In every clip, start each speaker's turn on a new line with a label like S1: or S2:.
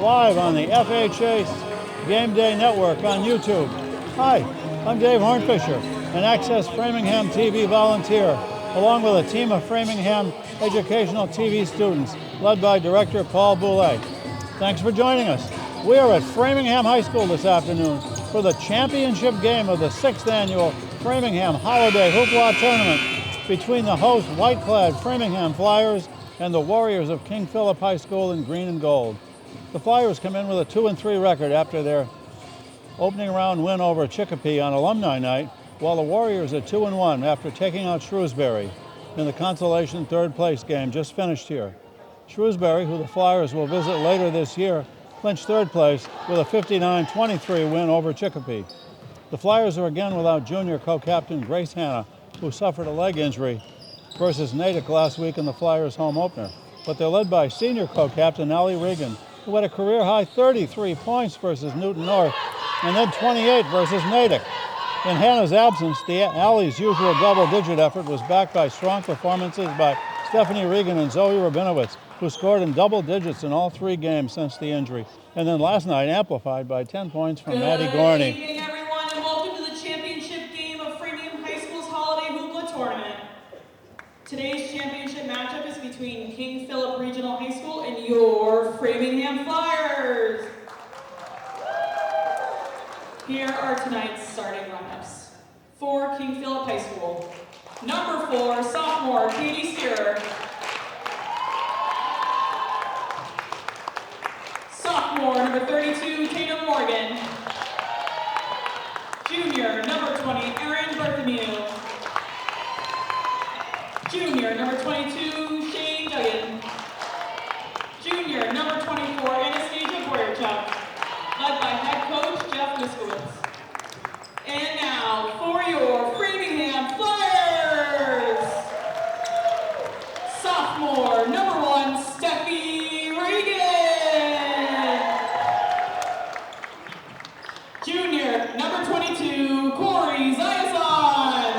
S1: Live on the FHS Game Day Network on YouTube. Hi, I'm Dave Hornfisher, an Access Framingham TV volunteer, along with a team of Framingham educational TV students, led by Director Paul Boulay. Thanks for joining us. We are at Framingham High School this afternoon for the championship game of the 6th annual Framingham Holiday Hoopla Tournament between the host white-clad Framingham Flyers and the Warriors of King Philip High School in green and gold. The Flyers come in with a 2-3 record after their opening round win over Chicopee on Alumni Night, while the Warriors are 2-1 after taking out Shrewsbury in the consolation third place game just finished here. Shrewsbury, who the Flyers will visit later this year, clinched third place with a 59-23 win over Chicopee. The Flyers are again without junior co-captain Grace Hanna, who suffered a leg injury versus Natick last week in the Flyers' home opener. But they're led by senior co-captain Allie Regan, who had a career-high 33 points versus Newton North, and then 28 versus Natick. In Hannah's absence, Allie's usual double-digit effort was backed by strong performances by Stephanie Regan and Zoe Rabinowitz, who scored in double digits in all 3 games since the injury, and then last night amplified by 10 points from Maddie Gorney.
S2: Good evening, everyone, and welcome to the championship game of Framingham High School's Holiday Hoopla Tournament. Today's championship matchup is between King Philip Regional High School and your Framingham Flyers. Here are tonight's starting lineups. For King Philip High School, number 4, sophomore Katie Steerer. Sophomore, number 32, Tatum Morgan. Junior, number 20, Erin Berthomeu. Junior, number 22, Shane Duggan. Junior, number 24, Anastasia Boyerchuk, led by head coach Jeff Miskowitz. And now, for your Framingham Flyers, sophomore, number 1, Steffi Regan. Junior, number 22, Corey Zayazan.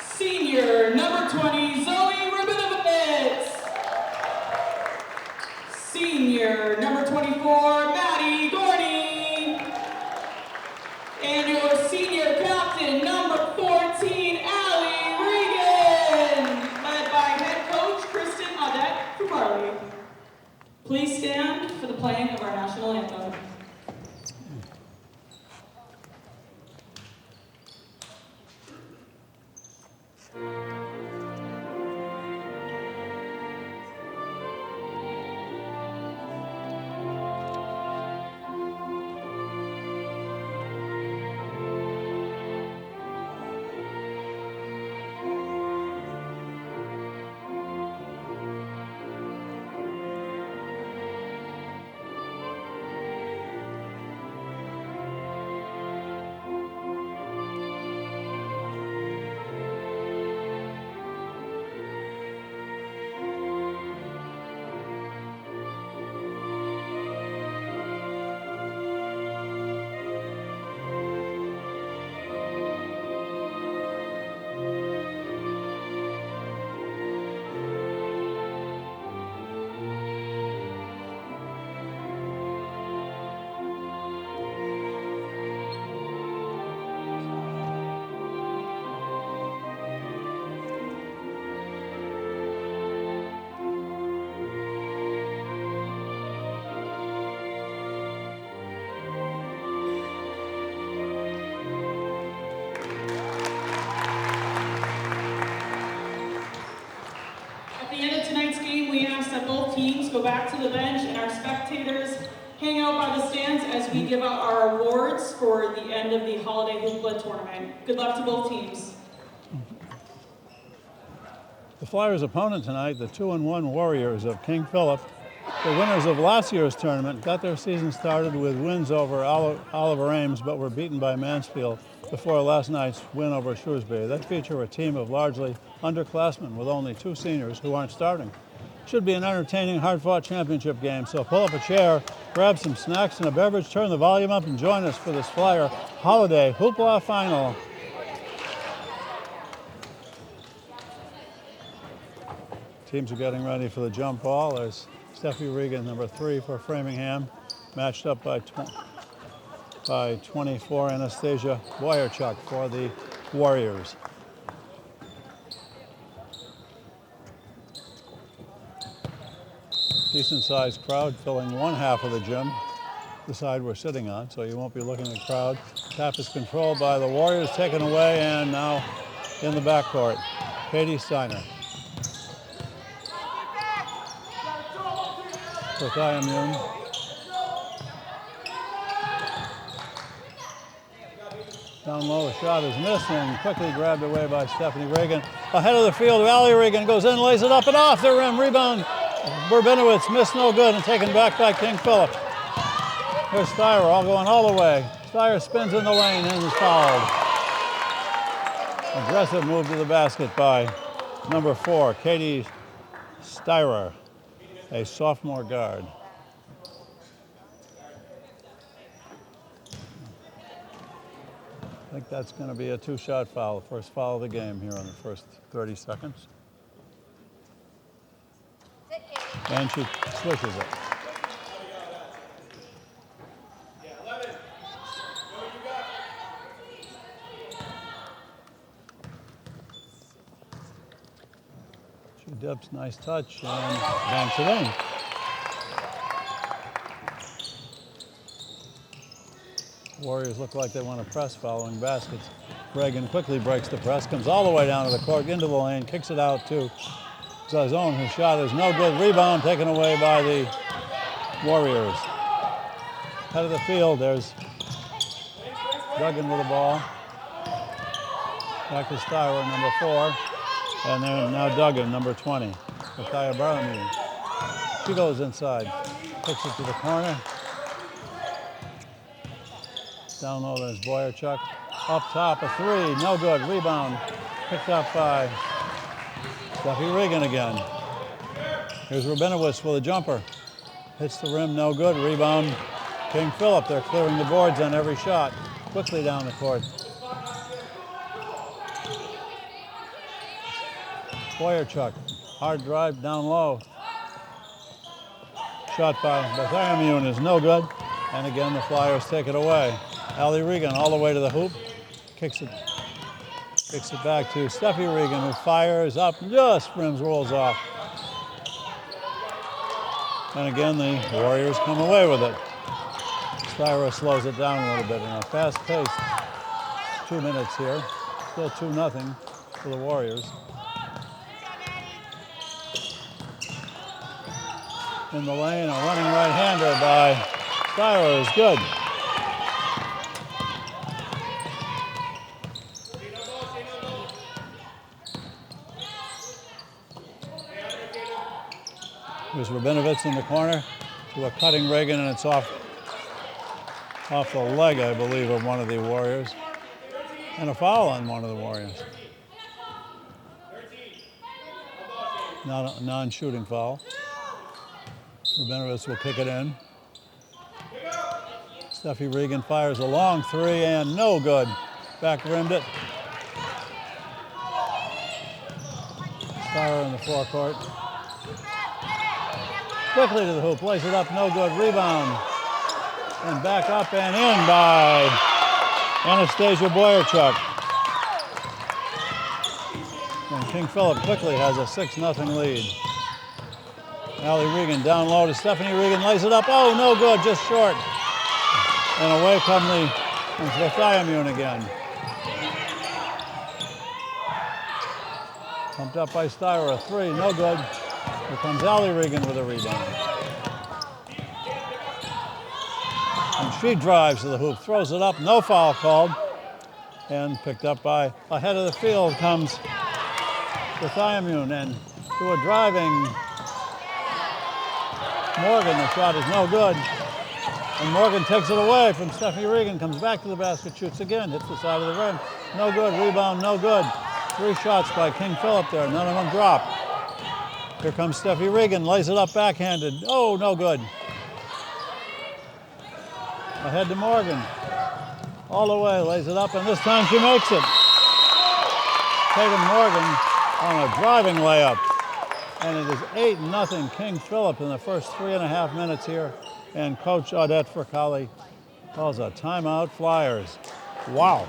S2: Senior, number 20, Zoe Rabinowitz. Senior, number 24, Maddie Gorney. And your senior captain, number 14, Allie Regan, led by head coach Kristen Audette Kubarli. Please stand for the playing of our national anthem. Go back to the bench, and our spectators hang out by the stands as we give out our awards for the end of the Holiday Hoopla Tournament. Good luck to both teams.
S1: The Flyers' opponent tonight, the 2-1 Warriors of King Philip, the winners of last year's tournament, got their season started with wins over Oliver Ames, but were beaten by Mansfield before last night's win over Shrewsbury. They feature a team of largely underclassmen with only 2 seniors who aren't starting. Should be an entertaining, hard-fought championship game, so pull up a chair, grab some snacks and a beverage, turn the volume up, and join us for this Flyer Holiday Hoopla Final. Teams are getting ready for the jump ball as Steffi Regan, number 3 for Framingham, matched up by 24, Anastasia Boyarchuk for the Warriors. Decent sized crowd filling one half of the gym, the side we're sitting on, so you won't be looking at the crowd. Tap is controlled by the Warriors, taken away, and now in the backcourt, Katie Steiner. Immune. Down low, the shot is missed and quickly grabbed away by Stephanie Regan. Ahead of the field, Allie Regan goes in, lays it up and off the rim. Rebound, Burbinowitz missed, no good, and taken back by King Philip. Here's Steyer, all going all the way. Steyer spins in the lane and is fouled. Aggressive move to the basket by number 4, Katie Steyer, a sophomore guard. I think that's going to be a 2-shot foul, the first foul of the game here in the first 30 seconds. And she swishes it. She dips, nice touch, and banks it in. Warriors look like they want to press following baskets. Reagan quickly breaks the press, comes all the way down to the court, into the lane, kicks it out to Zazone, whose shot is no good. Rebound taken away by the Warriors. Head of the field, there's Duggan with the ball. Back to Styler, number 4. And then now Duggan, number 20. Kathia Barlamine. She goes inside, kicks it to the corner. Down low, there's Boyarchuk. Up top, a 3, no good. Rebound, picked up by Steffi Regan again. Here's Rabinowitz with a jumper. Hits the rim, no good. Rebound, King Philip. They're clearing the boards on every shot. Quickly down the court. Boyarchuk, hard drive down low. Shot by Bethanian is no good. And again, the Flyers take it away. Allie Regan all the way to the hoop, kicks it back to Steffi Regan, who fires up, just rims, rolls off. And again, the Warriors come away with it. Styra slows it down a little bit in a fast pace. 2 minutes here, still 2-0 for the Warriors. In the lane, a running right-hander by Styra is good. Here's Rabinowitz in the corner to a cutting Reagan, and it's off the leg, I believe, of one of the Warriors. And a foul on one of the Warriors. Not a non-shooting foul. Rabinowitz will kick it in. Steffi Regan fires a long 3 and no good. Back rimmed it. Styra in the forecourt. Quickly to the hoop, lays it up, no good. Rebound. And back up and in by Anastasia Boyarchuk. And King Philip quickly has a 6-0 lead. Allie Regan down low to Stephanie Regan, lays it up, oh, no good, just short. And away comes Vathiamune again. Pumped up by Styra, 3, no good. Here comes Allie Regan with a rebound. And she drives to the hoop, throws it up, no foul called. And picked up by, ahead of the field comes Vathiamune, and to a driving Morgan, the shot is no good. And Morgan takes it away from Steffi Regan, comes back to the basket, shoots again, hits the side of the rim. No good, rebound, no good. 3 shots by King Philip there, none of them drop. Here comes Steffi Regan, lays it up backhanded. Oh, no good. Ahead to Morgan. All the way, lays it up, and this time she makes it. Tatum Morgan on a driving layup. And it is 8-0 King Philip in the first 3.5 minutes here. And Coach Audette Furcali calls a timeout, Flyers. Wow.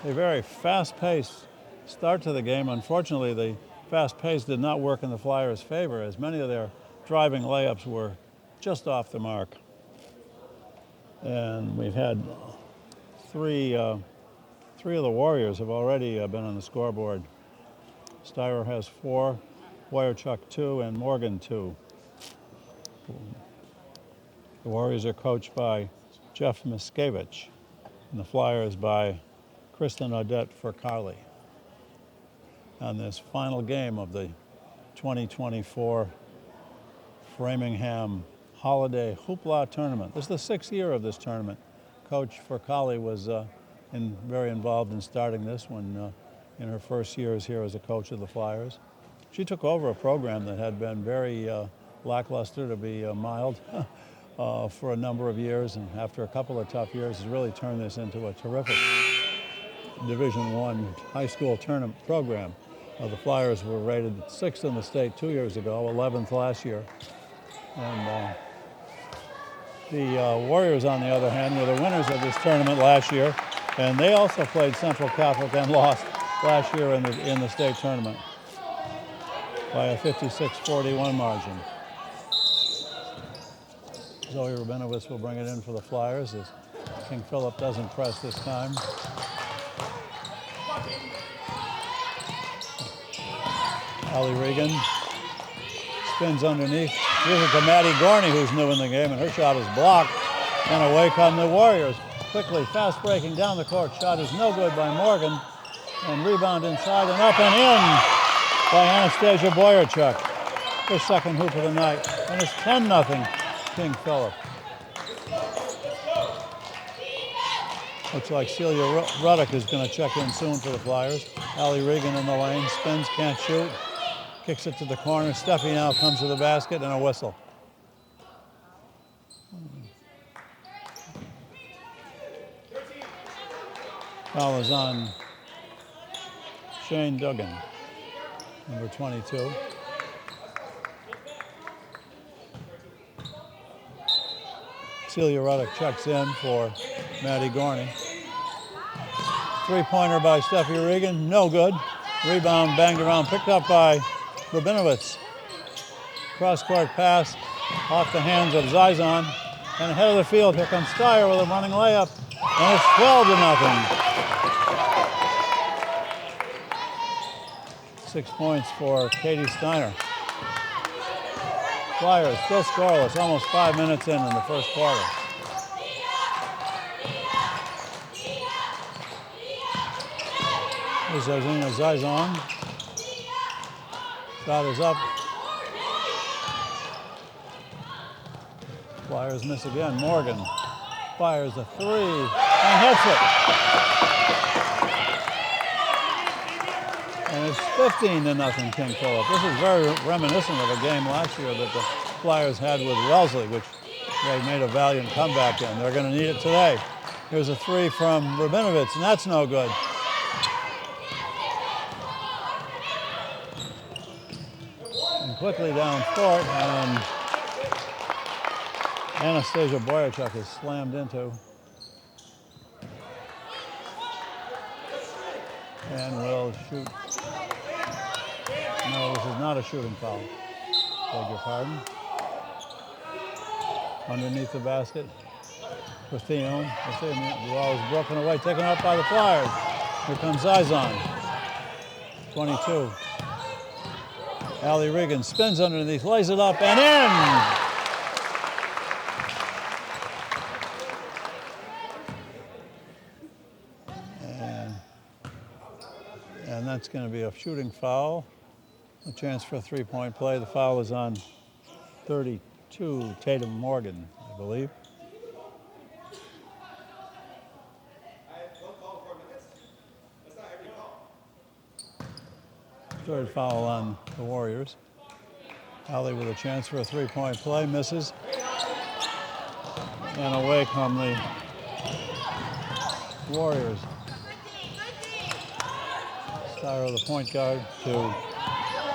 S1: A very fast-paced start to the game. Unfortunately, the fast pace did not work in the Flyers' favor, as many of their driving layups were just off the mark. And we've had three of the Warriors have already been on the scoreboard. Styrer has 4, Wierchuk 2, and Morgan 2. The Warriors are coached by Jeff Miskevich, and the Flyers by Kristen Audette Furcali. On this final game of the 2024 Framingham Holiday Hoopla Tournament. This is the 6th year of this tournament. Coach Furcali was very involved in starting this one in her first years here as a coach of the Flyers. She took over a program that had been very lackluster, to be mild, for a number of years, and after a couple of tough years has really turned this into a terrific Division I high school tournament program. The Flyers were rated 6th in the state 2 years ago, 11th last year. And the Warriors, on the other hand, were the winners of this tournament last year, and they also played Central Catholic and lost last year in the state tournament by a 56-41 margin. Zoe Rabinowitz will bring it in for the Flyers as King Philip doesn't press this time. Allie Regan spins underneath. Gives it to Maddie Gorney, who's new in the game, and her shot is blocked. And away come the Warriors. Quickly, fast breaking down the court. Shot is no good by Morgan. And rebound inside and up and in by Anastasia Boyarchuk. Her second hoop of the night. And it's 10-0 King Philip. Looks like Celia Ruddock is going to check in soon for the Flyers. Allie Regan in the lane, spins, can't shoot. Kicks it to the corner. Steffi now comes to the basket and a whistle. Foul is on Shane Duggan, number 22. Celia Ruddock checks in for Maddie Gorney. Three-pointer by Steffi Regan, no good. Rebound banged around, picked up by Rabinowitz. Cross-court pass off the hands of Zizon. And ahead of the field, here comes Steyer with a running layup. And it's 12-0. 6 points for Katie Steiner. Flyers still scoreless, almost 5 minutes in the first quarter. Here's Zazina Zizon. Shot is up. Flyers miss again. Morgan fires a three and hits it. And it's 15-0 King Philip. This is very reminiscent of a game last year that the Flyers had with Wellesley, which they made a valiant comeback in. They're going to need it today. Here's a three from Rabinowitz, and that's no good. And quickly down court, and Anastasia Boyarchuk is slammed into. And will shoot. No, this is not a shooting foul. Beg your pardon. Underneath the basket. Christine, the ball is broken away, taken up by the Flyers. Here comes Zizon. 22. Allie Regan spins underneath, lays it up and in! And that's going to be a shooting foul. A chance for a three-point play. The foul is on 32, Tatum Morgan, I believe. Third foul on the Warriors. Allie with a chance for a three-point play, misses. And away come the Warriors. Styro, the point guard, to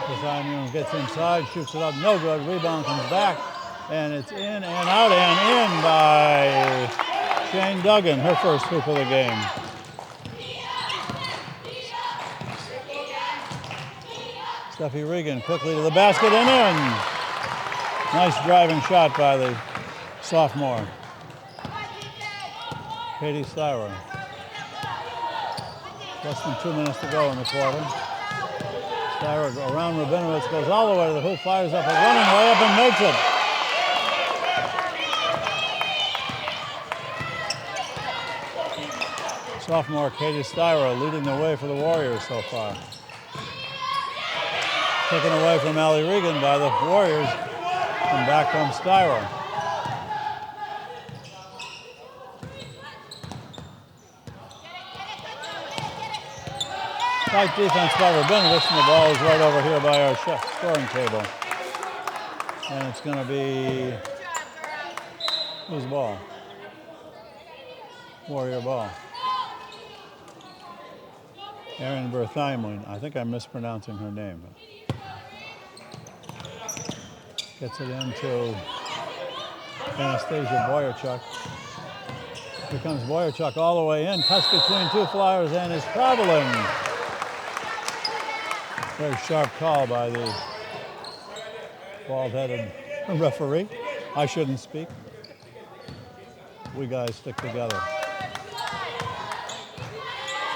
S1: Berthamian gets inside, shoots it up, no good. Rebound comes back, and it's in and out and in by Shane Duggan, her first hoop of the game. Steffi Regan quickly to the basket and in. Nice driving shot by the sophomore. Katie Styra. Less than 2 minutes to go in the quarter. Styra around Rabinowitz, goes all the way to the hoop, fires up a running layup and makes it. Sophomore Katie Styra leading the way for the Warriors so far. Taken away from Allie Regan by the Warriors, and back from Styra. Tight defense by Rabinowitz, and the ball is right over here by our scoring table. And it's going to be whose ball? Warrior ball. Erin Berthamian. I think I'm mispronouncing her name. Gets it into Anastasia Boyarchuk. Here comes Boyarchuk all the way in, cuts between two Flyers and is traveling. Very sharp call by the bald-headed referee. I shouldn't speak. We guys stick together.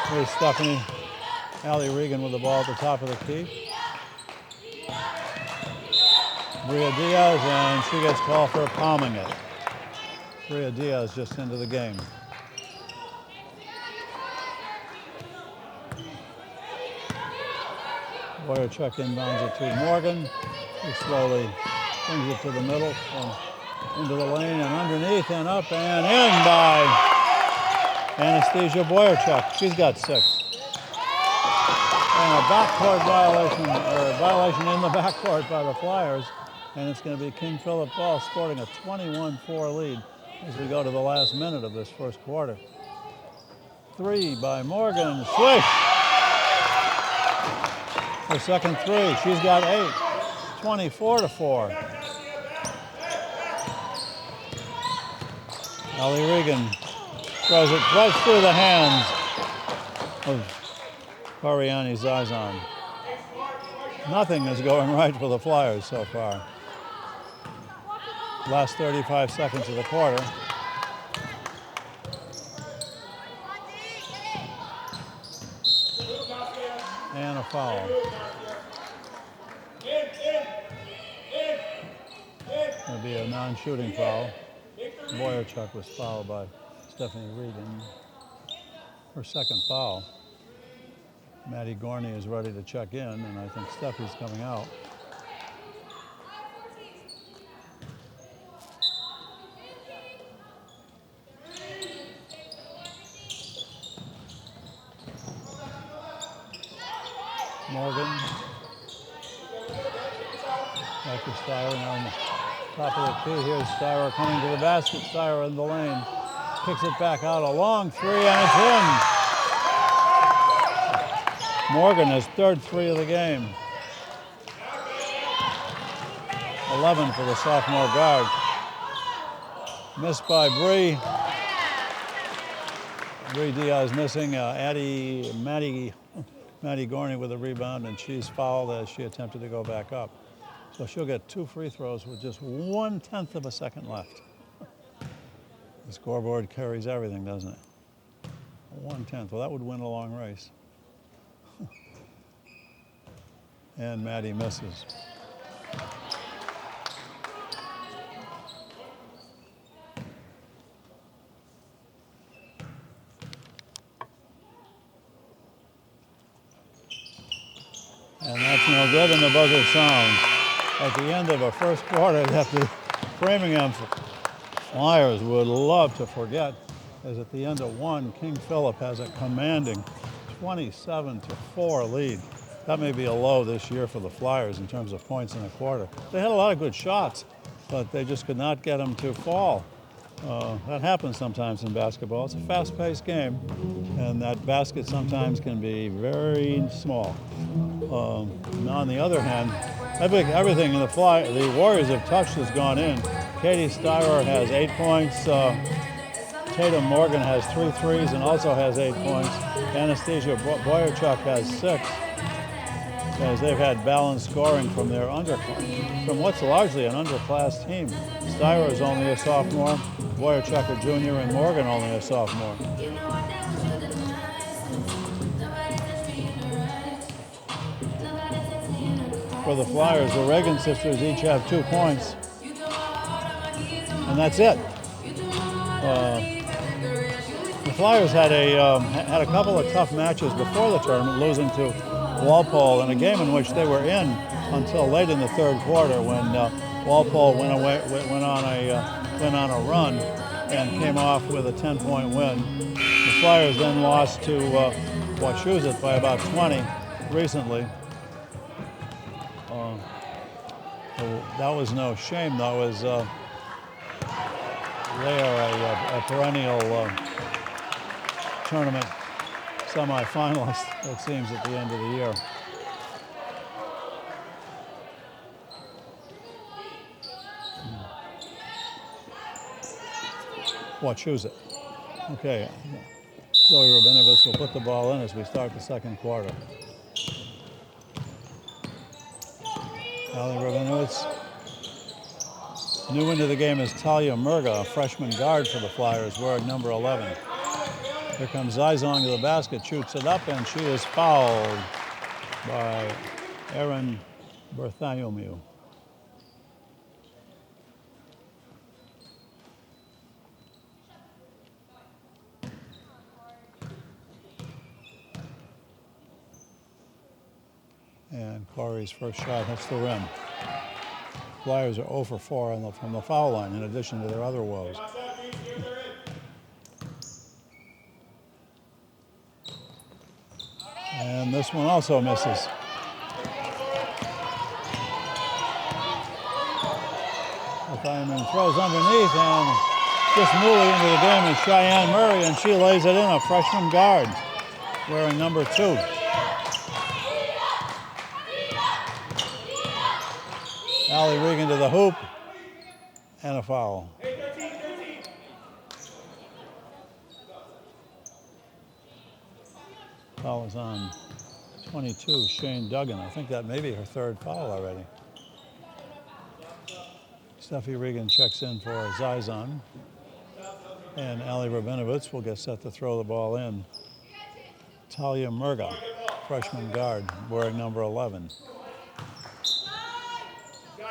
S1: Here's Stephanie Allie Regan with the ball at the top of the key. Bria Diaz, and she gets called for palming it. Bria Diaz just into the game. Boyarchuk inbounds it to Morgan, who slowly brings it to the middle and into the lane and underneath and up and in by Anastasia Boyarchuk. She's got 6. And a backcourt violation, or a violation in the backcourt by the Flyers. And it's going to be King Philip Ball sporting a 21-4 lead as we go to the last minute of this first quarter. 3 by Morgan, swish! Her second 3, she's got 8, 24-4. Allie Regan throws it right through the hands of Pariani Zazan. Nothing is going right for the Flyers so far. Last 35 seconds of the quarter. And a foul. It'll be a non-shooting foul. Boyarchuk was fouled by Stephanie Regan. Her second foul. Maddie Gorney is ready to check in, and I think Steffi's coming out. Morgan. Back to Styra on the top of the key. Here's Styra coming to the basket. Styra in the lane. Kicks it back out. A long 3, and it's in. Morgan, his third 3 of the game. 11 for the sophomore guard. Missed by Bree. Bree Diaz missing. Maddie Gorney with a rebound, and she's fouled as she attempted to go back up. So she'll get 2 free throws with just 1/10 of a second left. The scoreboard carries everything, doesn't it? 1/10. Well, that would win a long race. And Maddie misses. And that's no good, and the buzzer sounds. At the end of a first quarter that the Framingham Flyers would love to forget, as at the end of 1, King Philip has a commanding 27-4 lead. That may be a low this year for the Flyers in terms of points in a quarter. They had a lot of good shots, but they just could not get them to fall. That happens sometimes in basketball. It's a fast-paced game, and that basket sometimes can be very small. On the other hand, everything in the Warriors have touched has gone in. Katie Styrer has 8 points. Tatum Morgan has 3 threes and also has 8 points. Anastasia Boyarchuk has 6. As they've had balanced scoring from what's largely an underclass team. Styrer is only a sophomore, Boyarchuk a junior, and Morgan only a sophomore. For the Flyers, the Reagan sisters each have 2 points, and that's it. The Flyers had a couple of tough matches before the tournament, losing to Walpole in a game in which they were in until late in the third quarter, when Walpole went on a run and came off with a 10-point win. The Flyers then lost to Wachusett by about 20 recently. That was no shame, though, as they are a perennial tournament semifinalist, it seems, at the end of the year. Wachusett. Okay, Zoe Rabinovitz will put the ball in as we start the second quarter. Ali Rabinovitz. New into the game is Talia Murga, a freshman guard for the Flyers, wearing number 11. Here comes Zizong to the basket, shoots it up, and she is fouled by Erin Bertholomew. And Corey's first shot hits the rim. Flyers are 0 for 4 from the foul line, in addition to their other woes. And this one also misses. Fireman throws underneath, and just newly into the game is Cheyenne Murray, and she lays it in, a freshman guard wearing number 2. Allie Regan to the hoop, and a foul. Foul is on 22, Shane Duggan. I think that may be her third foul already. Steffi Regan checks in for Zizon, and Ali Rabinovitz will get set to throw the ball in. Talia Murga, freshman guard, wearing number 11.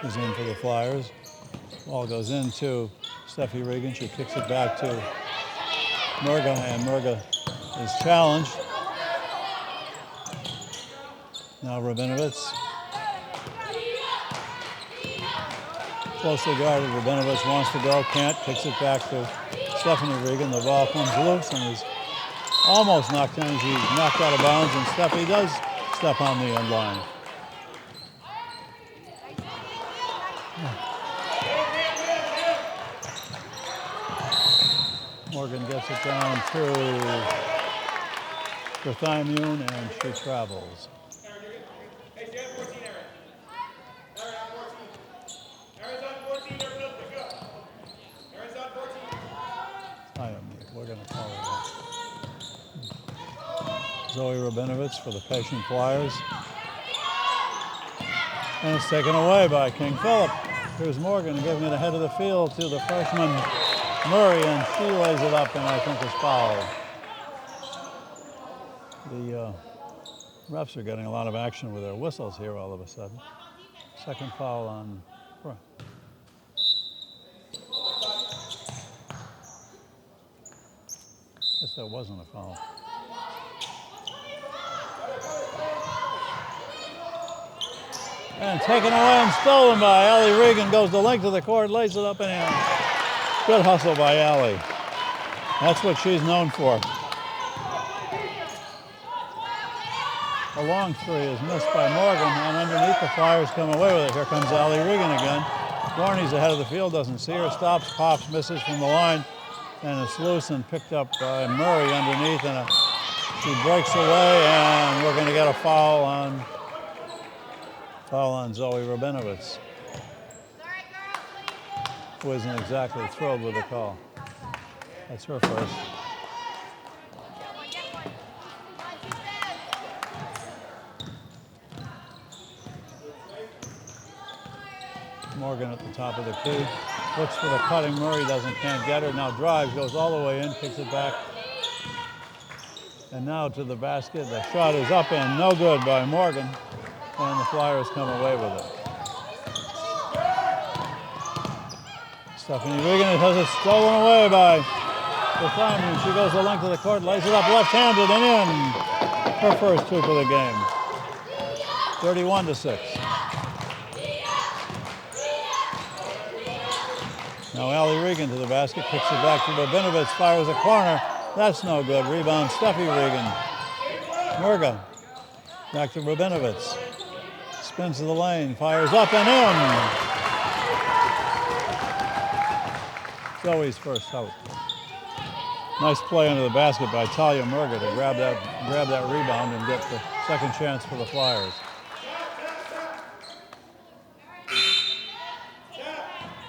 S1: Is in for the Flyers. Ball goes into Steffi Regan. She kicks it back to Murga, and Murga is challenged. Now Rabinovitz. Closely guarded. Rabinovitz wants to go, can't, kicks it back to Stephanie Regan. The ball comes loose and is almost knocked in. She's knocked out of bounds, and Steffi does step on the end line. Morgan gets it down to Bertholomew, and she travels. We're going to call it Zoe Rabinovitz for the Patient Flyers. And it's taken away by King Philip. Here's Morgan giving it ahead of the field to the freshman Murray, and she lays it up and I think is fouled. The refs are getting a lot of action with their whistles here all of a sudden. Second foul on... I guess that wasn't a foul. And taken away and stolen by Allie Regan. Goes the length of the court, lays it up and in. Good hustle by Allie. That's what she's known for. A long three is missed by Morgan, and underneath the Flyers come away with it. Here comes Allie Regan again. Gorney's ahead of the field, doesn't see her, stops, pops, misses from the line, and it's loose and picked up by Murray underneath, and she breaks away, and we're going to get a foul on Zoe Rabinovitz, who isn't exactly thrilled with the call. That's her first. Morgan at the top of the key. Looks for the cutting. Murray can't get her. Now drives, goes all the way in, kicks it back. And now to the basket. The shot is up and no good by Morgan. And the Flyers come away with it. Stephanie Regan has it stolen away by the Flymen. She goes the length of the court, lays it up left-handed and in. Her first two for the game. 31-6. Now Allie Regan to the basket, kicks it back to Rabinovitz, fires a corner. That's no good. Rebound, Steffi Regan. Murga back to Rabinovitz. Spins to the lane, fires up and in. Zoe's first out. Nice play under the basket by Talia Murga to grab that rebound and get the second chance for the Flyers.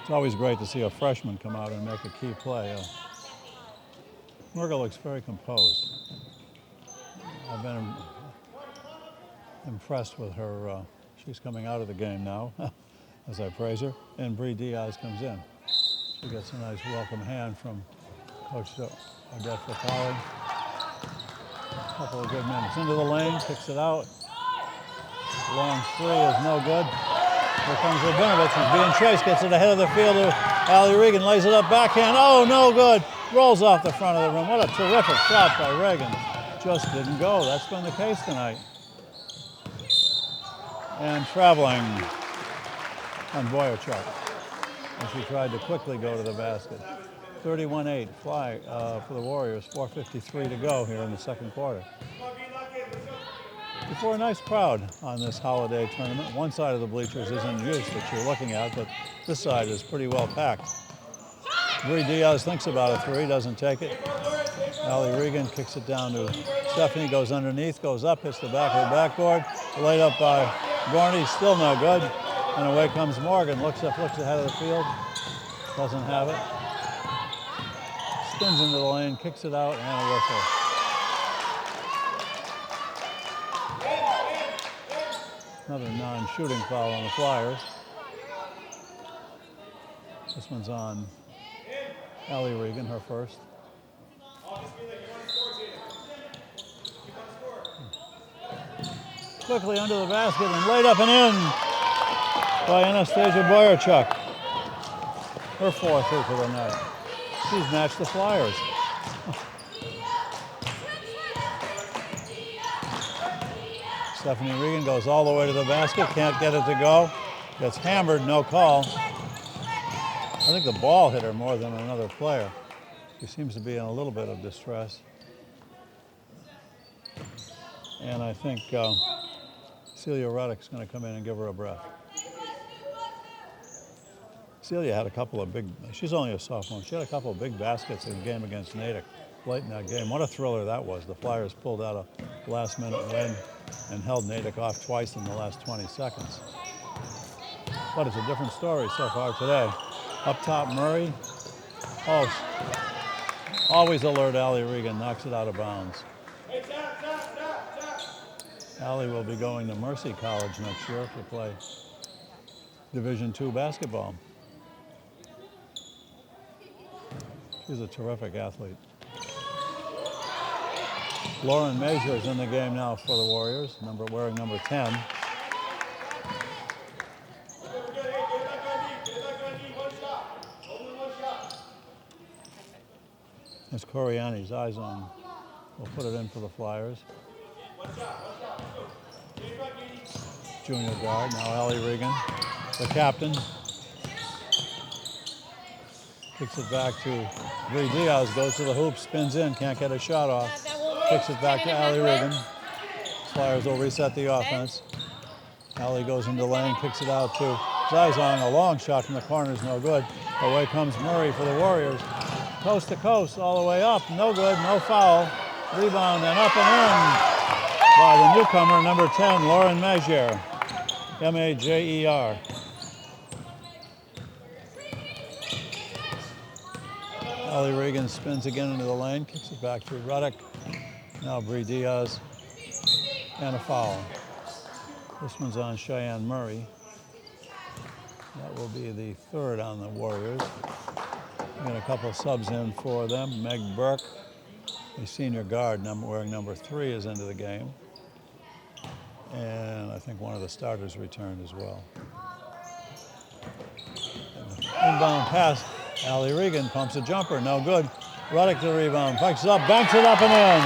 S1: It's always great to see a freshman come out and make a key play. Murga looks very composed. I've been impressed with her. She's coming out of the game now, as I praise her, and Bree Diaz comes in. She gets a nice welcome hand from Coach Odette Fatale. A couple of good minutes. Into the lane, kicks it out. Long three is no good. Here comes Rabinovitz, who's being chased, gets it ahead of the field. Allie Regan lays it up backhand. Oh, no good. Rolls off the front of the rim. What a terrific shot by Regan. Just didn't go. That's been the case tonight. And traveling on Boyachuk as she tried to quickly go to the basket. 31-8 fly for the Warriors. 4:53 to go here in the second quarter. Before a nice crowd on this holiday tournament. One side of the bleachers isn't used that you're looking at, but this side is pretty well packed. Bree Diaz thinks about a three, doesn't take it. Allie Regan kicks it down to Stephanie, goes underneath, goes up, hits the back of the backboard. Laid up by Gorney, still no good. And away comes Morgan, looks ahead of the field, doesn't have it. Spins into the lane, kicks it out, and a whistle. Another non-shooting foul on the Flyers. This one's on Allie Regan, her first. Quickly under the basket and laid up and in by Anastasia Boyachuk. Her fourth here for the night. She's matched the Flyers. Stephanie Regan goes all the way to the basket, can't get it to go. Gets hammered, no call. I think the ball hit her more than another player. She seems to be in a little bit of distress. And I think Celia Ruddock's going to come in and give her a breath. Celia had a couple of she's only a sophomore, she had a couple of big baskets in the game against Natick late in that game. What a thriller that was. The Flyers pulled out a last-minute win and held Natick off twice in the last 20 seconds. But it's a different story so far today. Up top, Murray. Oh, always alert Allie Regan, knocks it out of bounds. Allie will be going to Mercy College next year to play Division II basketball. She's a terrific athlete. Lauren Major is in the game now for the Warriors, wearing number 10. As Coriani's eyes on, will put it in for the Flyers. Junior guard, now Allie Regan, the captain. Kicks it back to Bree Diaz, goes to the hoop, spins in, can't get a shot off. Kicks it back to Allie Regan. Flyers will reset the offense. Allie goes into the lane, kicks it out to Zizong, a long shot from the corner is no good. Away comes Murray for the Warriors. Coast to coast, all the way up. No good, no foul. Rebound and up and in by the newcomer, number 10, Lauren Majer. M-A-J-E-R. Allie Regan spins again into the lane, kicks it back to Ruddock. Now Bree Diaz, and a foul. This one's on Cheyenne Murray. That will be the third on the Warriors. We got a couple subs in for them. Meg Burke, a senior guard, wearing number 3, is into the game. And I think one of the starters returned as well. Inbound pass. Allie Regan pumps a jumper, no good. Ruddock the rebound, picks it up, banks it up and in.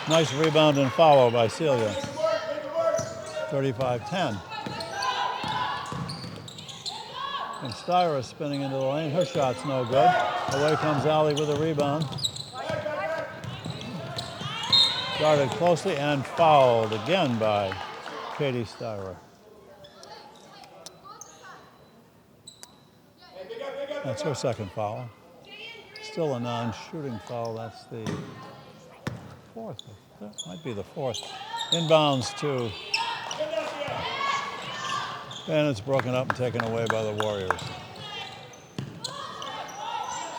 S1: Nice rebound and follow by Celia. 35-10. And Styra spinning into the lane. Her shot's no good. Away comes Allie with a rebound. Guarded closely and fouled again by Katie Styra. That's her second foul. Still a non-shooting foul. That's the fourth. That might be the fourth. Inbounds to, and it's broken up and taken away by the Warriors.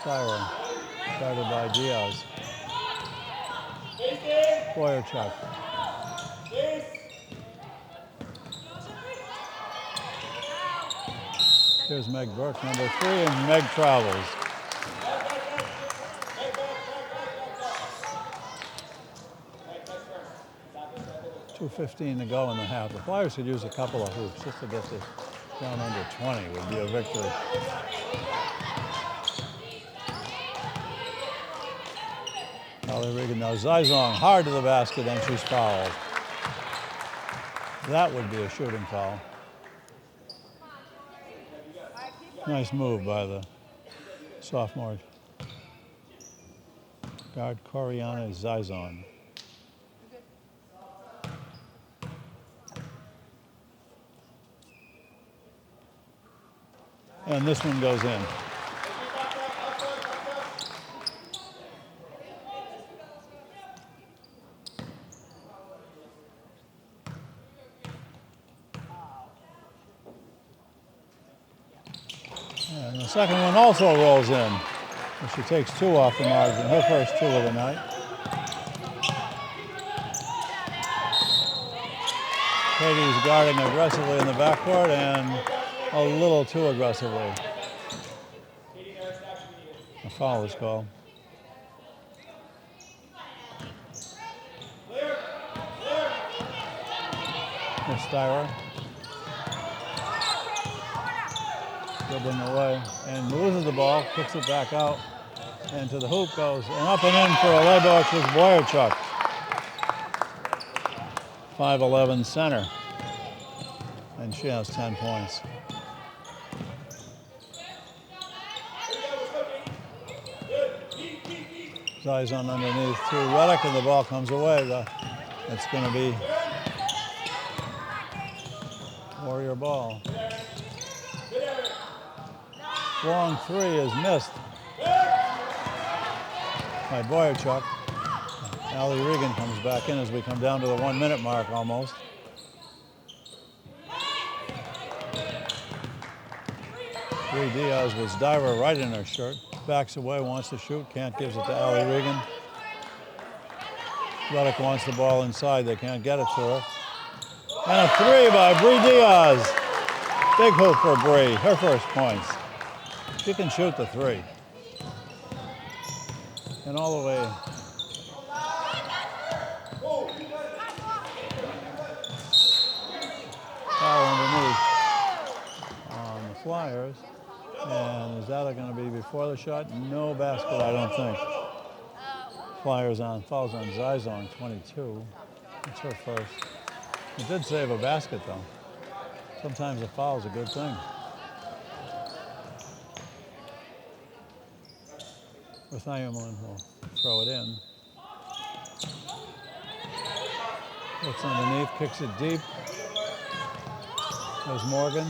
S1: Styra, guarded by Diaz. Boyerchuk. Here's Meg Burke, number 3, and Meg travels. .2:15 to go in the half. The Flyers could use a couple of hoops just to get this down under 20 would be a victory. Allie Regan now. Zizong hard to the basket and she's fouled. That would be a shooting foul. Nice move by the sophomore guard Coriana Zizong. And this one goes in. And the second one also rolls in. She takes 2 off the margin, her first 2 of the night. Katie's guarding aggressively in the backcourt and a little too aggressively. A foul is called. Miss Styra. Dribbling away and loses the ball, kicks it back out, and to the hoop goes, and up and in for a layup with Boyerchuk. 5'11" center, and she has 10 points. Zizong underneath to Ruddock, and the ball comes away. It's going to be Warrior ball. Long 3 is missed by Boyerchuk. Allie Regan comes back in as we come down to the 1-minute mark almost. Bree Diaz with Styra right in her shirt. Backs away, wants to shoot, can't, gives it to Allie Regan. Ruddock wants the ball inside, they can't get it to her. And a 3 by Bree Diaz. Big hoop for Bree, her first points. She can shoot the 3. And all the way. Foul underneath on the Flyers. And is that going to be before the shot? No basket, I don't think. Flyers on, fouls on Zizong, 22. It's her first. It did save a basket, though. Sometimes a foul is a good thing. Rathayamon will throw it in. Looks underneath, kicks it deep. There's Morgan.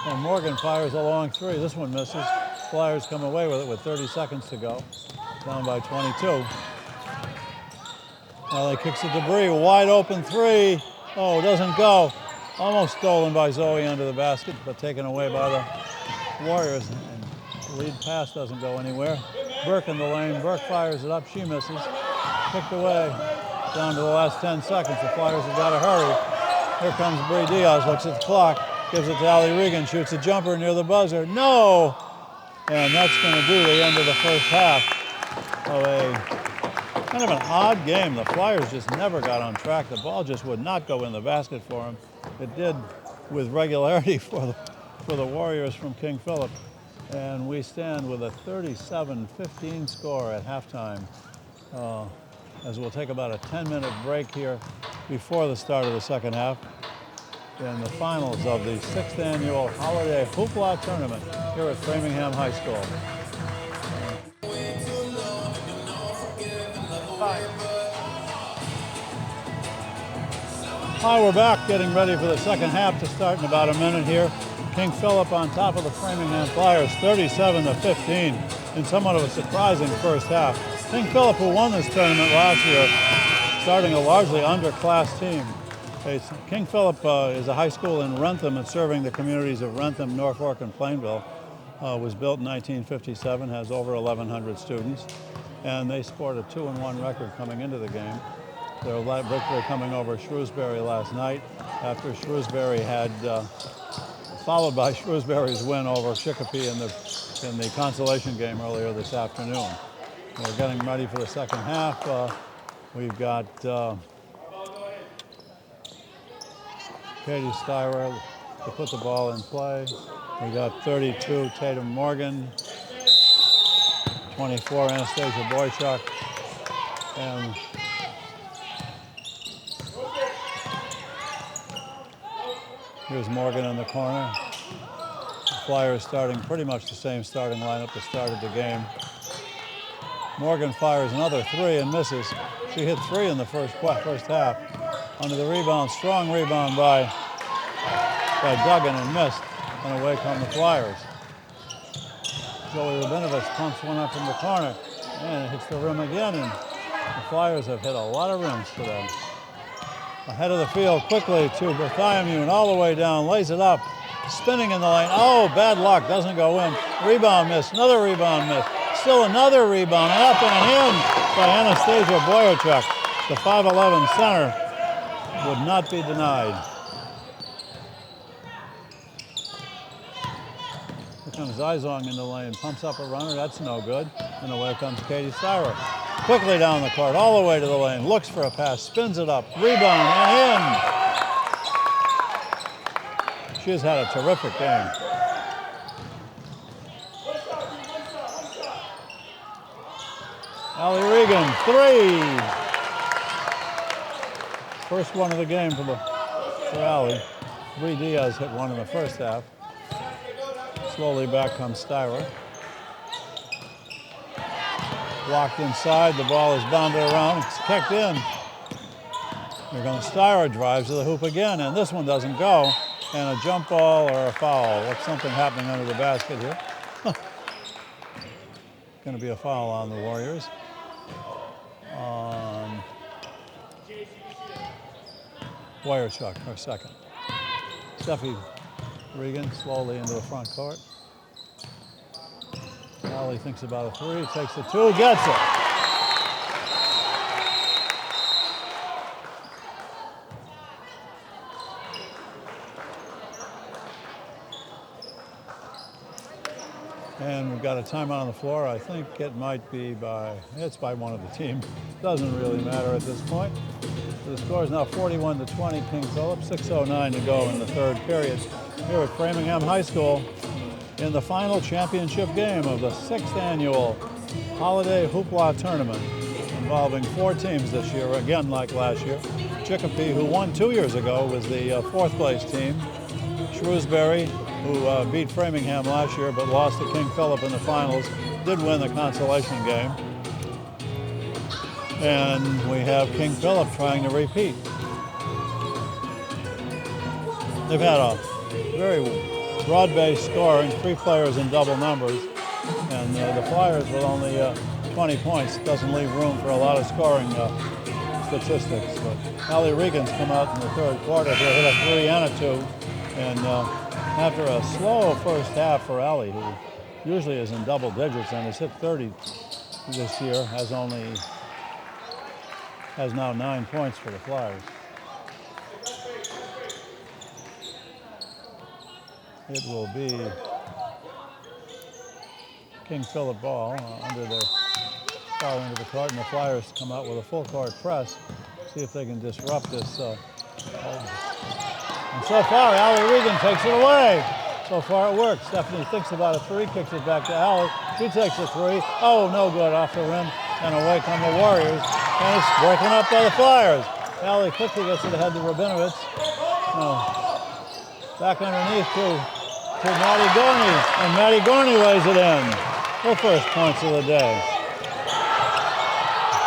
S1: And Morgan fires a long three. This one misses. Flyers come away with it with 30 seconds to go. Down by 22. Alley kicks the debris. Wide open three. Oh, doesn't go. Almost stolen by Zoe under the basket, but taken away by the Warriors. And the lead pass doesn't go anywhere. Burke in the lane. Burke fires it up. She misses. Kicked away. Down to the last 10 seconds. The Flyers have got to hurry. Here comes Bree Diaz. Looks at the clock. Gives it to Allie Regan. Shoots a jumper near the buzzer. No! And that's going to do the end of the first half of a kind of an odd game. The Flyers just never got on track. The ball just would not go in the basket for them. It did with regularity for the Warriors from King Philip. And we stand with a 37-15 score at halftime. As we'll take about a 10-minute break here before the start of the second half in the finals of the 6th annual Holiday Hoopla Tournament here at Framingham High School. Hi, we're back getting ready for the second half to start in about a minute here. King Philip on top of the Framingham Flyers, 37-15 in somewhat of a surprising first half. King Philip, who won this tournament last year, starting a largely underclassed team. King Philip is a high school in Wrentham and serving the communities of Wrentham, Norfolk, and Plainville. Was built in 1957, has over 1,100 students, and they scored a 2-1 record coming into the game. Their victory coming over Shrewsbury last night after Shrewsbury had, followed by Shrewsbury's win over Chicopee in the consolation game earlier this afternoon. We're getting ready for the second half. We've got Katie Styrer to put the ball in play. We got 32 Tatum Morgan, 24 Anastasia Boychuk, and here's Morgan in the corner. The Flyers starting pretty much the same starting lineup that started the game. Morgan fires another three and misses. She hit three in the first half. Under the rebound, strong rebound by Duggan and missed, and away come the Flyers. Zoe Rabinovich pumps one up from the corner, and it hits the rim again, and the Flyers have hit a lot of rims today. Ahead of the field quickly to Berthiamu, and all the way down, lays it up, spinning in the lane. Oh, bad luck, doesn't go in. Rebound miss, another rebound miss. Still another rebound, up and in by Anastasia Boychuk. The 5'11" center would not be denied. Here comes Zizong in the lane, pumps up a runner, that's no good. And away comes Katie Styrer. Quickly down the court, all the way to the lane, looks for a pass, spins it up, rebound, and in. She has had a terrific game. Allie Regan, three. First one of the game for Allie. Bree Diaz hit one in the first half. Slowly back comes Styrer. Blocked inside, the ball is bounded around, it's kicked in. Here comes Styrer, drives to the hoop again, and this one doesn't go. And a jump ball or a foul. What's something happening under the basket here? Going to be a foul on the Warriors. Boychuk, her second. Steffi Regan slowly into the front court. Allie thinks about a three, takes the two, gets it. And we've got a timeout on the floor. I think it might be it's by one of the team. Doesn't really matter at this point. The score is now 41-20, King Philip, 6:09 to go in the third period here at Framingham High School in the final championship game of the 6th annual Holiday Hoopla Tournament involving 4 teams this year, again like last year. Chicopee, who won 2 years ago, was the 4th place team. Shrewsbury, who beat Framingham last year but lost to King Philip in the finals, did win the consolation game. And we have King Philip trying to repeat. They've had a very broad-based scoring, 3 players in double numbers, and the Flyers with only 20 points doesn't leave room for a lot of scoring statistics. But Allie Regan's come out in the third quarter here, hit a 3 and a 2, and after a slow first half for Allie, who usually is in double digits and has hit 30 this year, has now 9 points for the Flyers. It will be King Philip ball under their far into the court, and the Flyers come out with a full court press, see if they can disrupt this. And so far, Allie Regan takes it away. So far it works. Stephanie thinks about a 3, kicks it back to Allie. She takes a 3. Oh, no good, off the rim, and away come the Warriors. And it's broken up by the Flyers. Allie quickly gets it ahead to Rabinovitz. Back underneath to Maddie Gorney, and Maddie Gorney lays it in. Her first points of the day.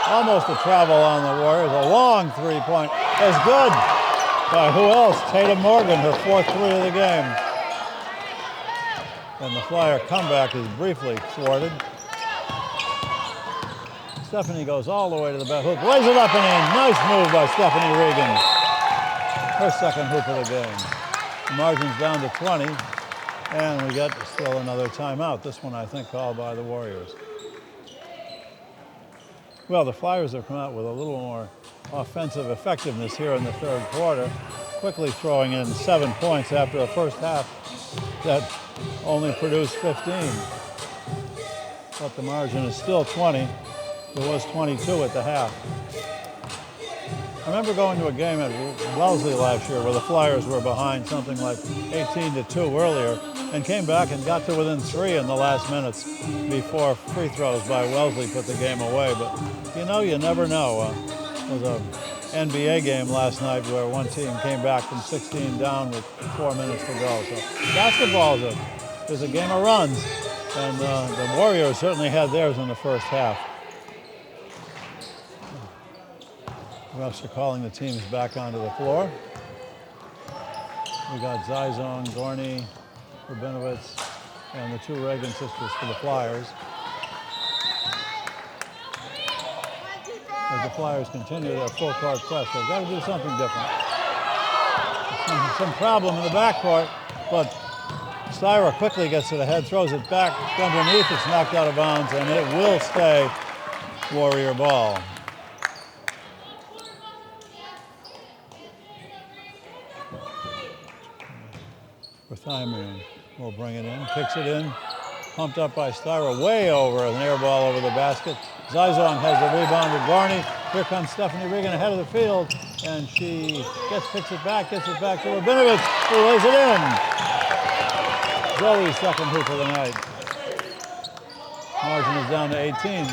S1: Almost a travel on the Warriors. A long 3-point. It's good. By who else? Tatum Morgan, her 4th 3 of the game. And the Flyer comeback is briefly thwarted. Stephanie goes all the way to the back hook, lays it up and in. Nice move by Stephanie Regan. Her 2nd hoop of the game. The margin's down to 20, and we get still another timeout. This one, I think, called by the Warriors. Well, the Flyers have come out with a little more offensive effectiveness here in the third quarter, quickly throwing in 7 points after a first half that only produced 15. But the margin is still 20. It was 22 at the half. I remember going to a game at Wellesley last year where the Flyers were behind something like 18-2 earlier and came back and got to within 3 in the last minutes before free throws by Wellesley put the game away. But you never know. It was an NBA game last night where one team came back from 16 down with 4 minutes to go. So basketball is a game of runs, and the Warriors certainly had theirs in the first half. Refs are calling the teams back onto the floor. We got Zizong, Gorney, Rabinovitz, and the 2 Reagan sisters for the Flyers. As the Flyers continue their full court press, they've got to do something different. Some problem in the backcourt, but Styra quickly gets it ahead, throws it back underneath. It's knocked out of bounds, and it will stay Warrior ball. Berthamian will bring it in, kicks it in, pumped up by Styra, way over, an air ball over the basket. Zizong has the rebound with Gorney. Here comes Stephanie Regan ahead of the field, and she picks it back to Rabinovitz, who lays it in. Zoe's 2nd hoop of the night. Margin is down to 18.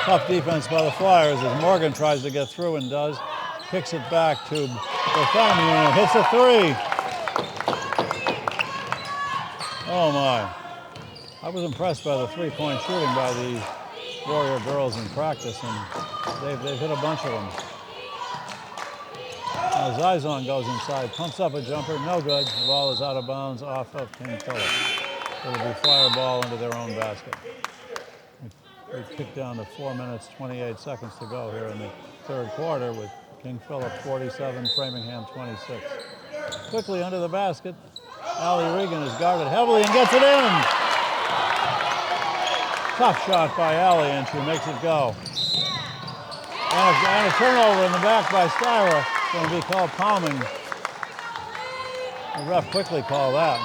S1: Tough defense by the Flyers as Morgan tries to get through and does. Kicks it back to Berthamian and hits a 3. Oh my. I was impressed by the 3-point shooting by the Warrior girls in practice, and they've hit a bunch of them. Now Zizong goes inside, pumps up a jumper, no good. The ball is out of bounds off of King Philip. It'll be Flyer ball into their own basket. We've kicked down to 4 minutes, 28 seconds to go here in the third quarter with King Philip 47, Framingham 26. Quickly under the basket, Allie Regan is guarded heavily and gets it in. Tough shot by Allie, and she makes it go. And a turnover in the back by Styra. Going to be called palming. The ref quickly called that.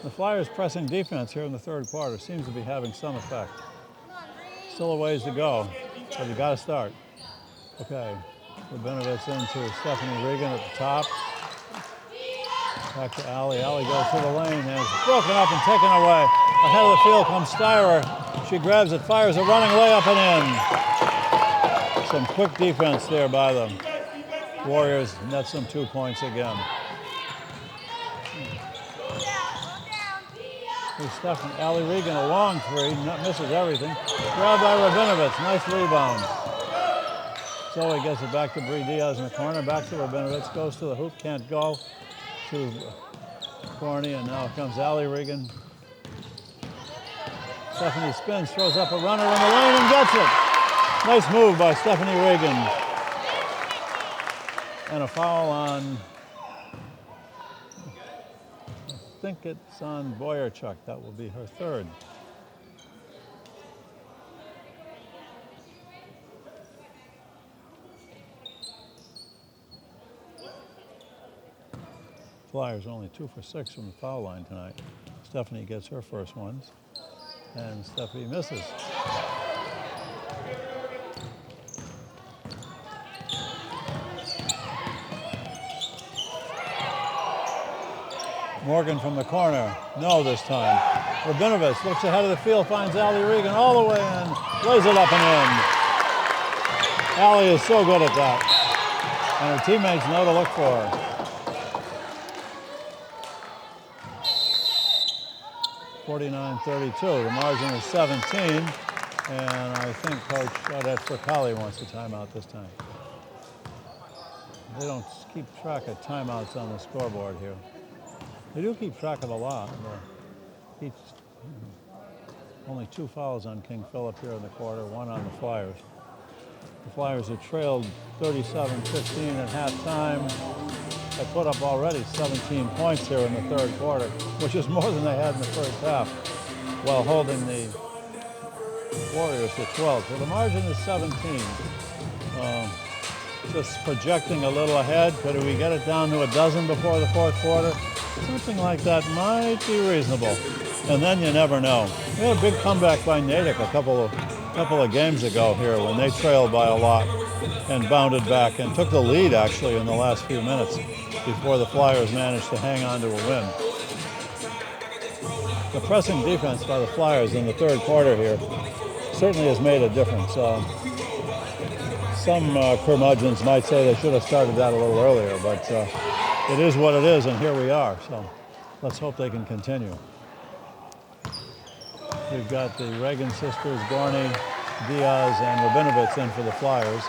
S1: The Flyers' pressing defense here in the third quarter seems to be having some effect. Still a ways to go, but you got to start. Okay, Rabinovitz into Stephanie Regan at the top. Back to Allie. Allie goes to the lane and is broken up and taken away. Ahead of the field comes Styra. She grabs it, fires a running layup and in. Some quick defense there by the Warriors. Net some 2 points again. Here's Stephanie. Allie Regan, a long three, misses everything. Grabbed by Rabinovitz, nice rebound. Zoe gets it back to Bree Diaz in the corner, back to Rabinovitz, goes to the hoop, can't go to Gorney, and now comes Allie Regan. Stephanie spins, throws up a runner in the lane and gets it. Nice move by Stephanie Regan. And a foul on, I think it's on Boyerchuk. That will be her third. Flyers only 2 for 6 from the foul line tonight. Stephanie gets her first ones, and Stephanie misses. Morgan from the corner, no this time. Rabinovitz looks ahead of the field, finds Allie Regan all the way in, lays it up and in. Allie is so good at that, and her teammates know to look for her. 49-32, the margin is 17, and I think Coach Audette Fricali wants a timeout this time. They don't keep track of timeouts on the scoreboard here. They do keep track of a lot. Only 2 fouls on King Philip here in the quarter, 1 on the Flyers. The Flyers have trailed 37-15 at halftime. They put up already 17 points here in the third quarter, which is more than they had in the first half, while holding the Warriors to 12. So the margin is 17. Just projecting a little ahead. Could we get it down to a dozen before the fourth quarter? Something like that might be reasonable. And then you never know. We had a big comeback by Natick a couple of games ago here when they trailed by a lot and bounded back and took the lead actually in the last few minutes before the Flyers managed to hang on to a win. The pressing defense by the Flyers in the third quarter here certainly has made a difference. Some curmudgeons might say they should have started that a little earlier, but it is what it is, and here we are. So let's hope they can continue. We've got the Reagan sisters, Gorney, Diaz, and Rabinovitz in for the Flyers.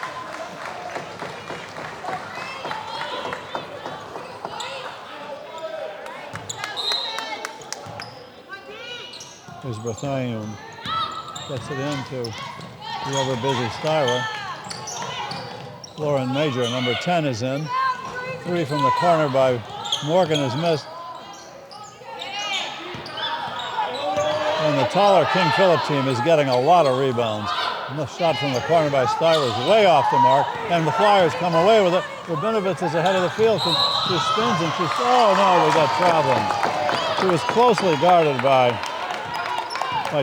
S1: Here's Berthanian, gets it into the ever-busy Styra. Lauren Major, number 10, is in. 3 from the corner by Morgan is missed. And the taller King Philip team is getting a lot of rebounds. And the shot from the corner by Styra is way off the mark, and the Flyers come away with it. Rabinovitz is ahead of the field. She spins and she's, oh no, we got problems. She was closely guarded by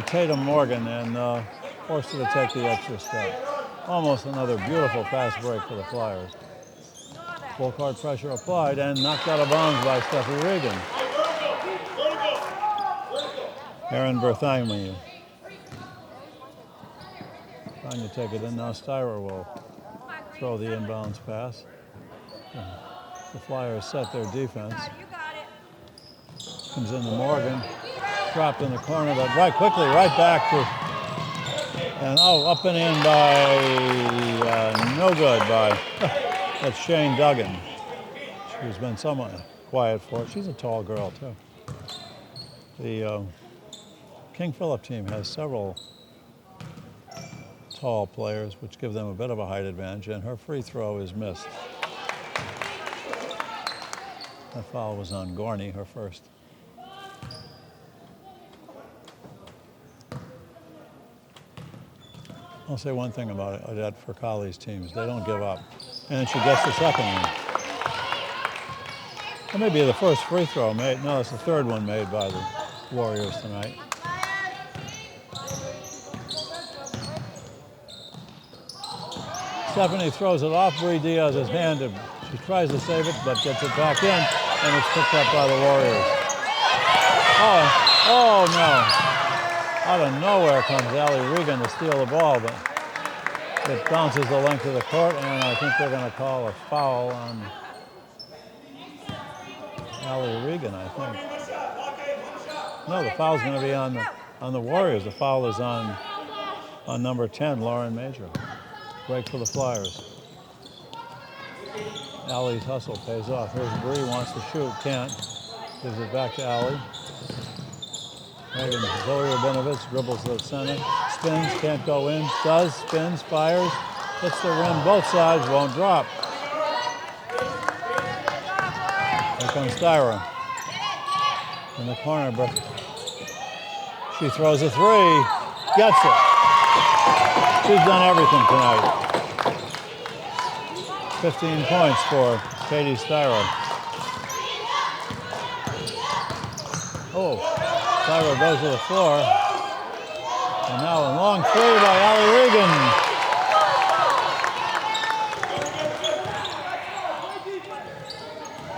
S1: Tatum Morgan and forced her to take the extra step. Almost another beautiful fast break for the Flyers. Full court pressure applied and knocked out of bounds by Stephanie Regan. Erin Berthaimu trying to take it in. Now Styra will throw the inbounds pass. The Flyers set their defense. Comes into Morgan. Dropped in the corner, but right back to, and up and in by, no good by, that's Shane Duggan. She's been somewhat quiet for it. She's a tall girl too. The King Philip team has several tall players, which give them a bit of a height advantage, and her free throw is missed. That foul was on Gorney, her first. I'll say one thing about Odette Fricali's teams. They don't give up. And she gets the second one. That may be the first free throw made. No, it's the third one made by the Warriors tonight. Stephanie throws it off Bree Diaz's hand. She tries to save it, but gets it back in, and it's picked up by the Warriors. Oh no. Out of nowhere comes Allie Regan to steal the ball, but it bounces the length of the court, and I think they're going to call a foul on Allie Regan, I think. No, the foul's going to be on the Warriors. The foul is on number 10, Lauren Major. Break for the Flyers. Allie's hustle pays off. Here's Bree, wants to shoot, can't. Gives it back to Allie. Megan Zoe Rabinovich dribbles to the center. Spins, can't go in. Does, spins, fires. Hits the rim, both sides, won't drop. Here comes Styra. In the corner, but she throws a three. Gets it. She's done everything tonight. 15 points for Katie Styra. Oh, Styra goes to the floor. And now a long three by Allie Regan.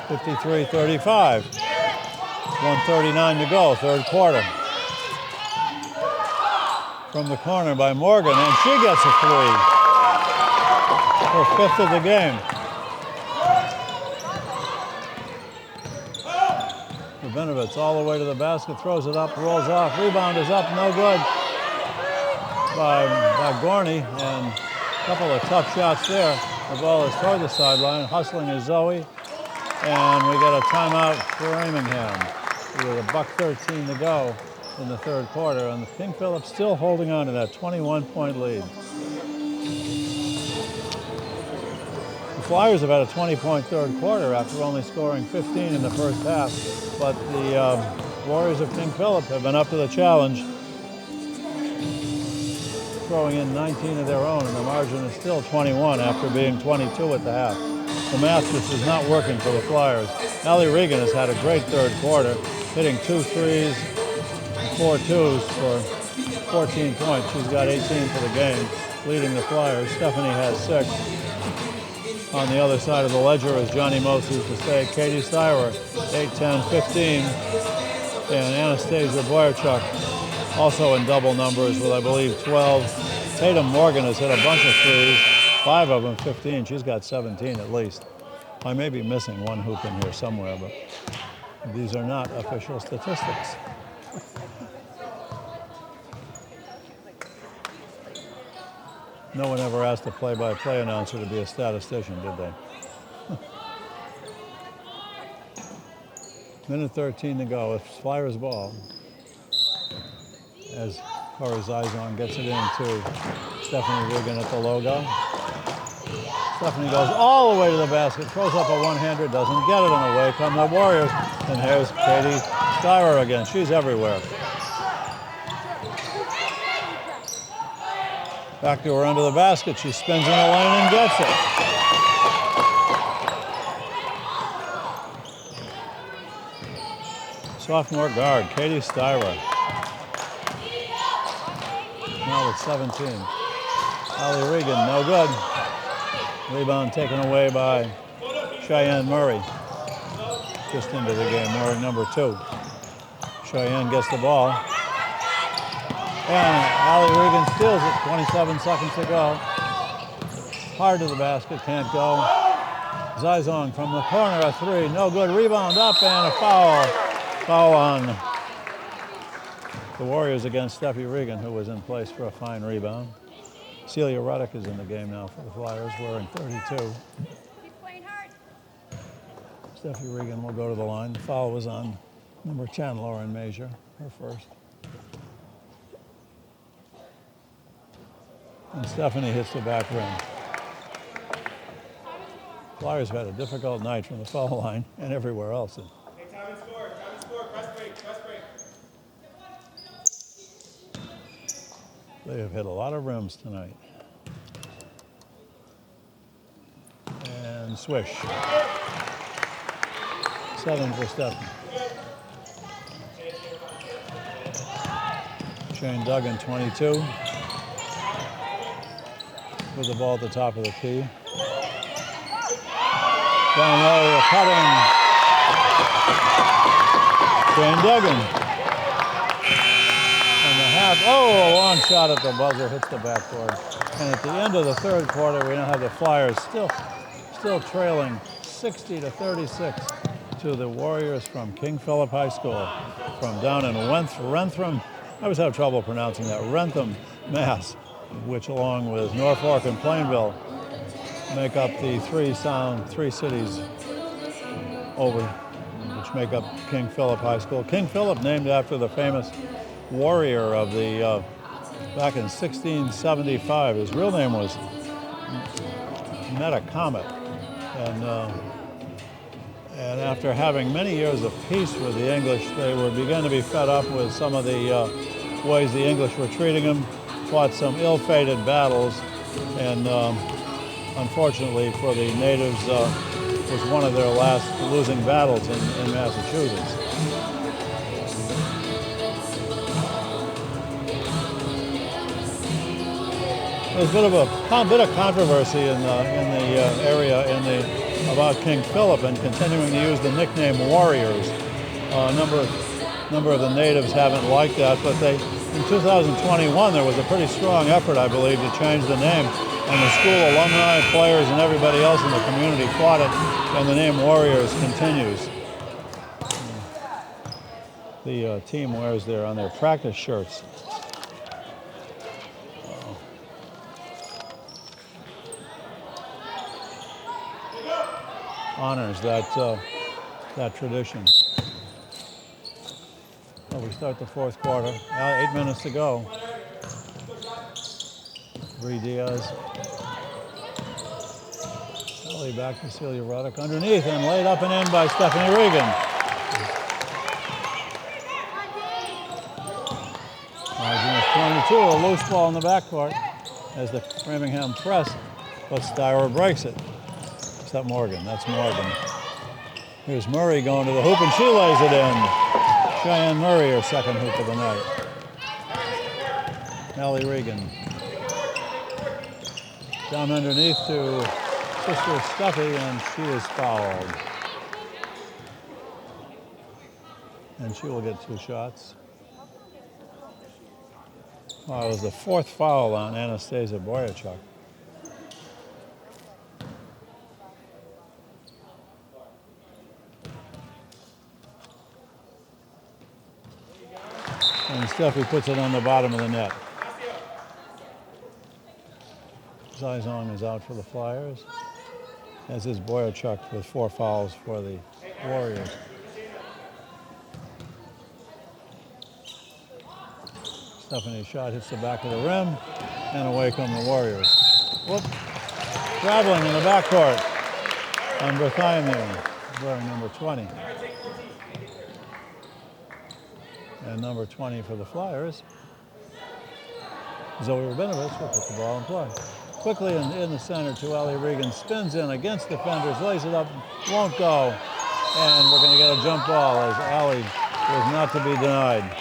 S1: 53-35. 1:39 to go, third quarter. From the corner by Morgan, and she gets a three. Her fifth of the game. Rabinovich all the way to the basket, throws it up, rolls off, rebound is up, no good by Gorney, and a couple of tough shots there. The ball is toward the sideline, hustling is Zoe, and we got a timeout for Framingham with $1:13 to go in the third quarter, and King Philip still holding on to that 21-point lead. The Flyers have had a 20-point third quarter after only scoring 15 in the first half, but the Warriors of King Philip have been up to the challenge, throwing in 19 of their own, and the margin is still 21 after being 22 at the half. The math just is not working for the Flyers. Allie Regan has had a great third quarter, hitting 2 threes and 4 twos for 14 points. She's got 18 for the game, leading the Flyers. Stephanie has 6. On the other side of the ledger, as Johnny Most used to say, Katie Styra, 8, 10, 15, and Anastasia Boyarchuk also in double numbers with, I believe, 12. Tatum Morgan has hit a bunch of threes, 5 of them 15. She's got 17 at least. I may be missing one hoop in here somewhere, but these are not official statistics. No one ever asked a play-by-play announcer to be a statistician, did they? Minute 13 to go. It's Flyers ball. As Corey Zizon gets it in to Stephanie Regan at the logo. Stephanie goes all the way to the basket, throws up a one-hander, doesn't get it, and away come the Warriors. And here's Katie Styra again. She's everywhere. Back to her under the basket. She spins in the lane and gets it. Sophomore guard, Katie Styra. Now with 17. Allie Regan, no good. Rebound taken away by Cheyenne Murray. Just into the game, Murray number 2. Cheyenne gets the ball. And Allie Regan steals it, 27 seconds to go. Hard to the basket, can't go. Zizon from the corner, a 3, no good. Rebound up and a foul. Foul on the Warriors against Steffi Regan, who was in place for a fine rebound. Celia Ruddock is in the game now for the Flyers, wearing 32.
S3: Keep playing hard.
S1: Steffi Regan will go to the line. The foul was on number 10, Lauren Major, her first. And Stephanie hits the back rim. Flyers have had a difficult night from the foul line and everywhere else.
S4: Hey, time and score, press break.
S1: They have hit a lot of rims tonight. And swish. 7 for Stephanie. Shane Duggan, 22. With the ball at the top of the key. Down low, cutting. Shane Duggan. And the half, a long shot at the buzzer, hits the backboard. And at the end of the third quarter, we now have the Flyers still trailing 60-36 to the Warriors from King Philip High School. from down in Rentham. I always have trouble pronouncing that. Rentham, Mass, which along with Norfolk and Plainville make up the three cities over, which make up King Philip High School. King Philip, named after the famous warrior of the, back in 1675. His real name was Metacomet. And after having many years of peace with the English, they were beginning to be fed up with some of the ways the English were treating them, fought some ill-fated battles, and unfortunately for the natives, was one of their last losing battles in Massachusetts. There's a bit of controversy in the area about King Philip and continuing to use the nickname Warriors. A number of the natives haven't liked that, but in 2021 there was a pretty strong effort, I believe, to change the name. And the school alumni, players, and everybody else in the community fought it, and the name Warriors continues. The team wears there on their practice shirts. Honors that tradition. Well, we start the fourth quarter. 8 minutes to go. Bree Diaz. Ellie back to Celia Ruddock underneath and laid up and in by Stephanie Regan. Margin is 22, a loose ball in the backcourt as the Framingham press, but Styra breaks it. Except Morgan, that's Morgan. Here's Murray going to the hoop and she lays it in. Cheyenne Murray, her second hoop of the night. Allie Regan. Down underneath to Sister Stuffy, and she is fouled. And she will get 2 shots. Well, it was the 4th foul on Anastasia Boyachuk. And Steffi puts it on the bottom of the net. Zizong is out for the Flyers, as is Boyachuk with 4 fouls for the Warriors. Stephanie's shot hits the back of the rim, and away come the Warriors. Whoop. Traveling in the backcourt on Berthaimu, wearing number 20. And number 20 for the Flyers, Zoe Rabinovich will put the ball in play. Quickly in the center to Allie Regan, spins in against defenders, lays it up, won't go. And we're going to get a jump ball as Allie was not to be denied.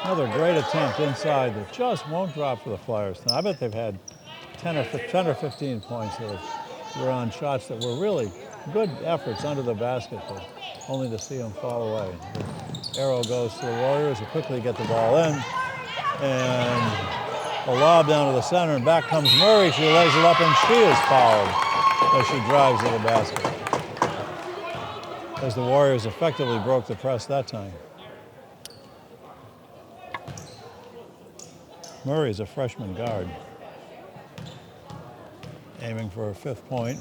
S1: Another great attempt inside that just won't drop for the Flyers. Now, I bet they've had 10 or 15 points that were on shots that were really good efforts under the basket, but only to see them fall away. The arrow goes to the Warriors who quickly get the ball in. And a lob down to the center, and back comes Murray. She lays it up, and she is fouled as she drives to the basket. As the Warriors effectively broke the press that time. Murray's a freshman guard, aiming for her 5th point,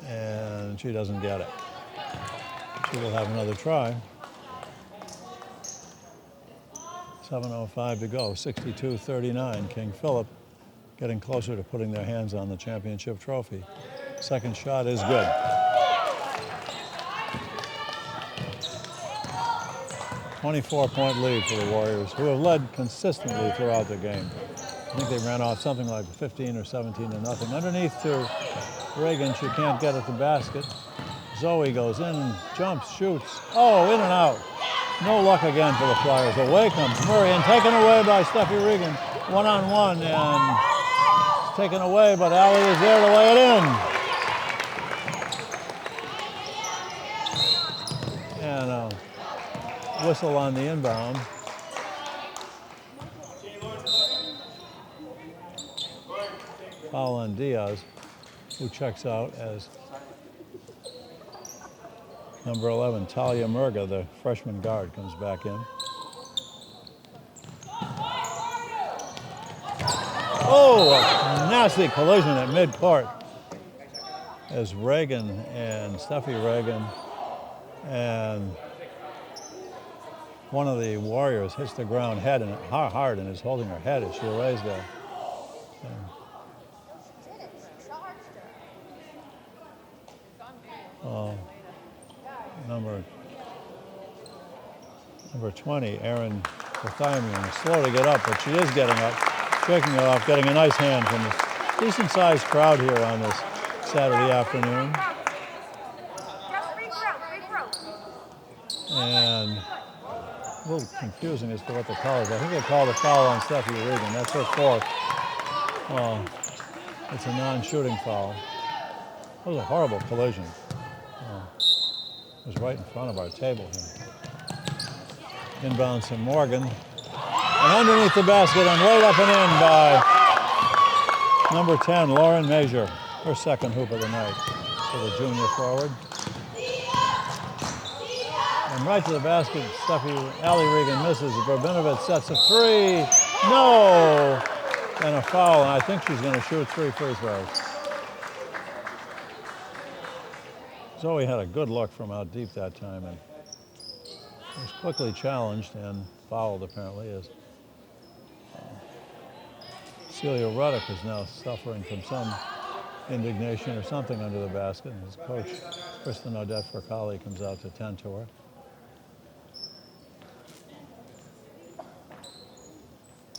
S1: and she doesn't get it. She will have another try. 7:05 to go, 62-39. King Philip getting closer to putting their hands on the championship trophy. Second shot is good. A 24-point lead for the Warriors, who have led consistently throughout the game. I think they ran off something like 15 or 17 to nothing. Underneath to Reagan, she can't get at the basket. Zoe goes in, jumps, shoots. Oh, in and out. No luck again for the Flyers. Away comes Murray and taken away by Steffi Regan. One-on-one, and it's taken away, but Allie is there to lay it in. And a whistle on the inbound. Foul on Diaz, who checks out as Number 11, Talia Murga, the freshman guard, comes back in. Oh, a nasty collision at mid-court as Reagan and Steffi Reagan and one of the Warriors hits the ground hard and is holding her head as she lays there. Number 20, Erin Bartholomew, slow to get up, but she is getting up, shaking it off, getting a nice hand from this decent-sized crowd here on this Saturday afternoon. And a little confusing as to what the call is. I think they called a foul on Steffi Regan. That's her fourth. It's a non-shooting foul. That was a horrible collision. It was right in front of our table here. Inbounds from Morgan. And underneath the basket and laid up and in by number 10, Lauren Major. Her second hoop of the night for the junior forward. And right to the basket, Allie Regan misses. Berbinovich sets a three. No! And a foul, and I think she's going to shoot 3 free throws. Zoe had a good look from out deep that time and was quickly challenged and fouled, apparently, as Celia Ruddock is now suffering from some indignation or something under the basket. And his coach, Kristen Odette Furcali, comes out to tend to her.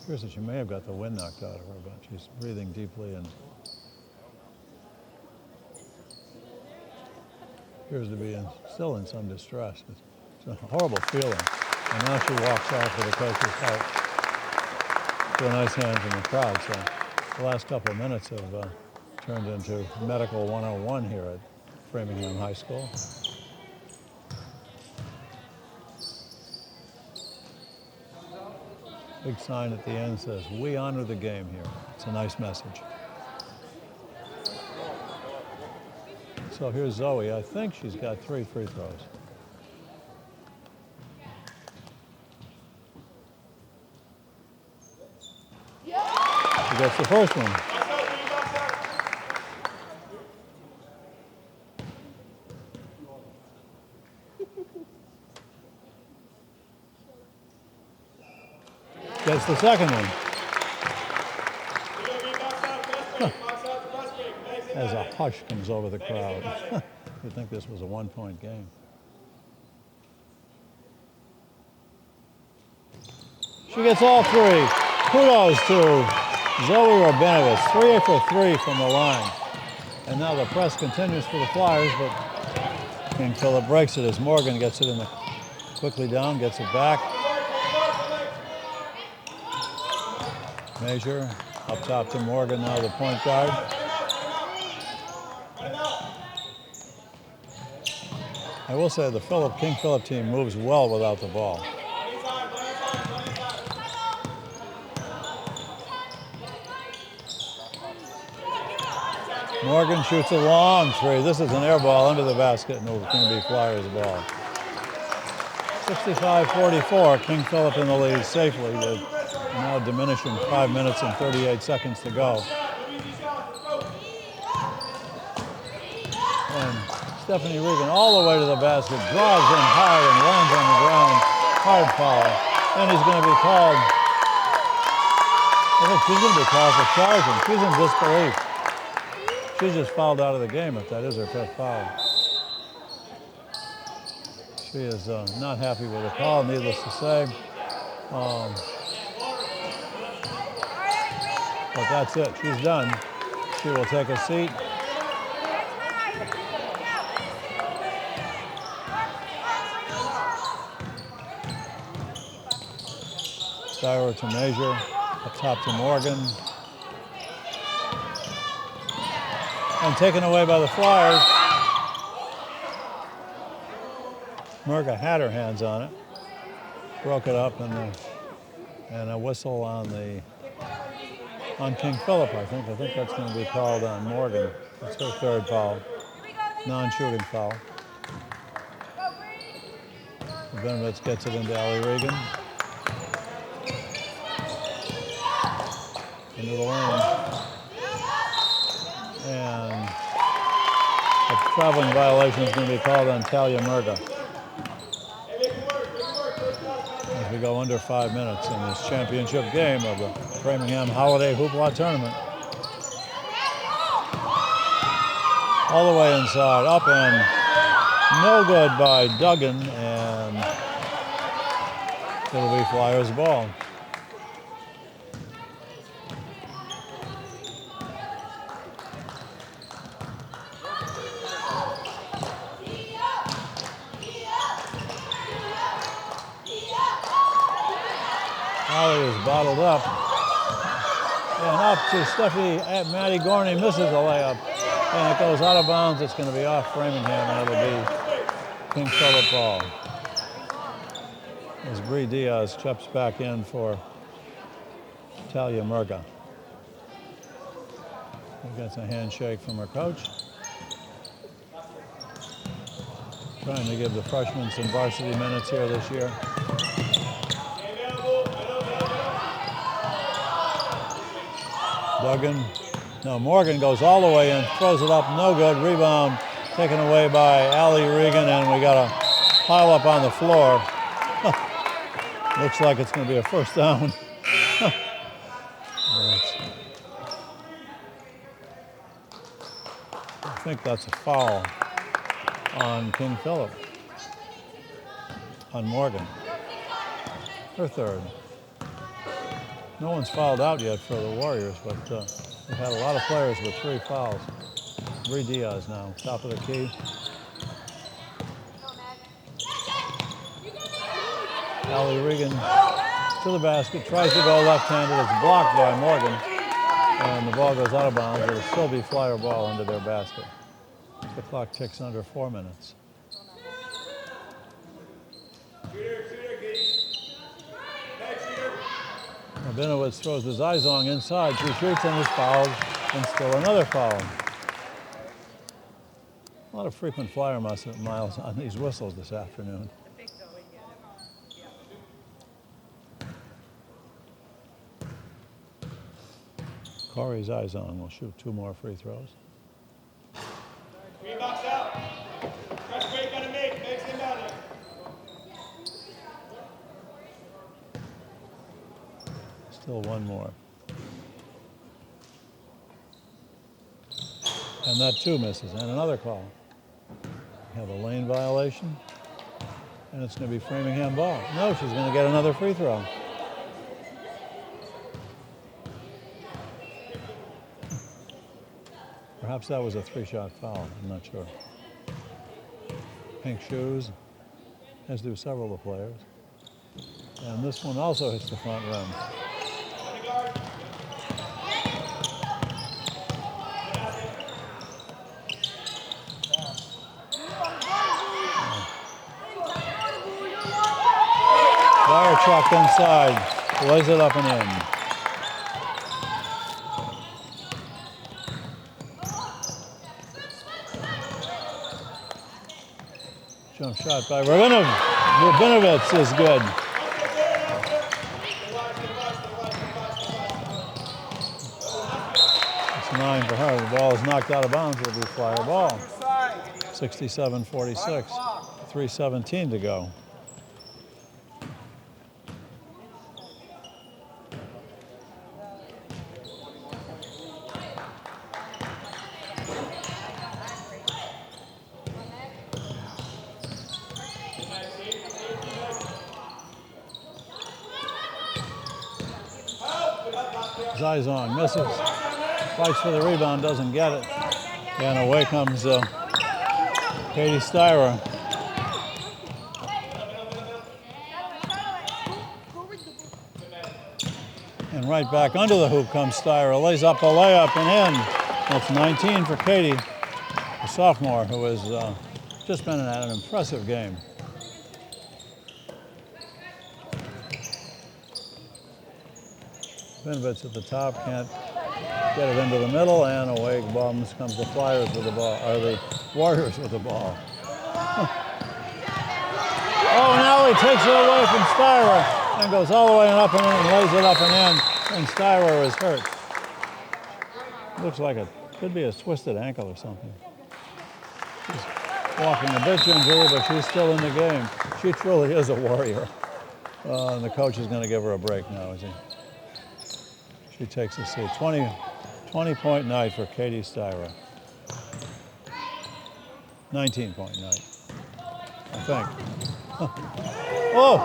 S1: Appears that she may have got the wind knocked out of her, but she's breathing deeply and appears to be still in some distress. It's a horrible feeling. And now she walks off with the coach's help to a nice hand from the crowd. So the last couple of minutes have turned into medical 101 here at Framingham High School. Big sign at the end says, "We honor the game" here. It's a nice message. So here's Zoe. I think she's got 3 free throws. She gets the first one. Gets the second one. As a hush comes over the crowd. You'd think this was a 1-point game. She gets all 3. Kudos to Zoe Rabinovich. 3 for 3 from the line. And now the press continues for the Flyers, but King Philip breaks it as Morgan gets it quickly down, gets it back. Major up top to Morgan, now the point guard. I will say the King Philip team moves well without the ball. Morgan shoots a long 3. This is an air ball under the basket, and it's going to be Flyers ball. 65-44, King Philip in the lead safely with now diminishing 5 minutes and 38 seconds to go. And Stephanie Regan all the way to the basket, drives in hard and lands on the ground. Hard foul. And he's going to be called. I think she's going to be called for charging. She's in disbelief. She just fouled out of the game if that is her 5th foul. She is not happy with the call, needless to say. But that's it. She's done. She will take a seat. Styra to Major, up top to Morgan. And taken away by the Flyers. Murga had her hands on it, broke it up, and a whistle on King Philip, I think. I think that's going to be called on Morgan. That's her 3rd foul, non-shooting foul. Benovitz gets it into Ali Regan. Into the lane. And a traveling violation is going to be called on Talia Murga. As we go under 5 minutes in this championship game of the Framingham Holiday Hoopla Tournament. All the way inside, up and no good by Duggan, and it'll be Flyers ball. Holly is bottled up. And up to Stephanie at Maddie Gorney, misses a layup. And it goes out of bounds. It's going to be off Framingham, and it'll be King Philip ball. As Bree Diaz steps back in for Talia Murga. She gets a handshake from her coach. Trying to give the freshmen some varsity minutes here this year. Duggan. No, Morgan goes all the way in, throws it up, no good. Rebound taken away by Ali Regan, and we got a pile up on the floor. Looks like it's going to be a first down. I think that's a foul on King Philip. On Morgan. Her third. No one's fouled out yet for the Warriors, but we've had a lot of players with 3 fouls. Bree Diaz now, top of the key. Ali Regan to the basket, tries to go left-handed. It's blocked by Morgan, and the ball goes out of bounds. It'll still be Flyer ball into their basket. The clock ticks under 4 minutes. Benovitz throws the Zizong inside. She shoots and is fouled, and still another foul. A lot of frequent Flyer miles on these whistles this afternoon. Corey Zizong will shoot 2 more free throws.
S4: Green box out. Press break gotta make. Makes him out there.
S1: Still 1 more. And that 2 misses, and another call. We have a lane violation, and it's going to be Framingham ball. No, she's going to get another free throw. Perhaps that was a 3-shot foul, I'm not sure. Pink shoes, as do several of the players. And this one also hits the front rim. Chuck inside, lays it up and in. Jump shot by Benovitz is good. It's 9 for her. The ball is knocked out of bounds. It'll be Flyer ball. 67-46, 3:17 to go. Zizong misses, fights for the rebound, doesn't get it. And away comes Katie Styra. And right back under the hoop comes Styra, lays up a layup and in. That's 19 for Katie, a sophomore who has just been at an impressive game. Benovitz at the top, can't get it into the middle, and away comes the Flyers with the ball, or the Warriors with the ball. Oh, now he takes it away from Styrer and goes all the way up and in and lays it up and in, and Styrer is hurt. Looks like it could be a twisted ankle or something. She's walking a bit gingerly, but she's still in the game. She truly is a warrior. And the coach is going to give her a break now, is he? She takes a seat. 20-point night for Katie Styrer. 19-point night, I think. Oh!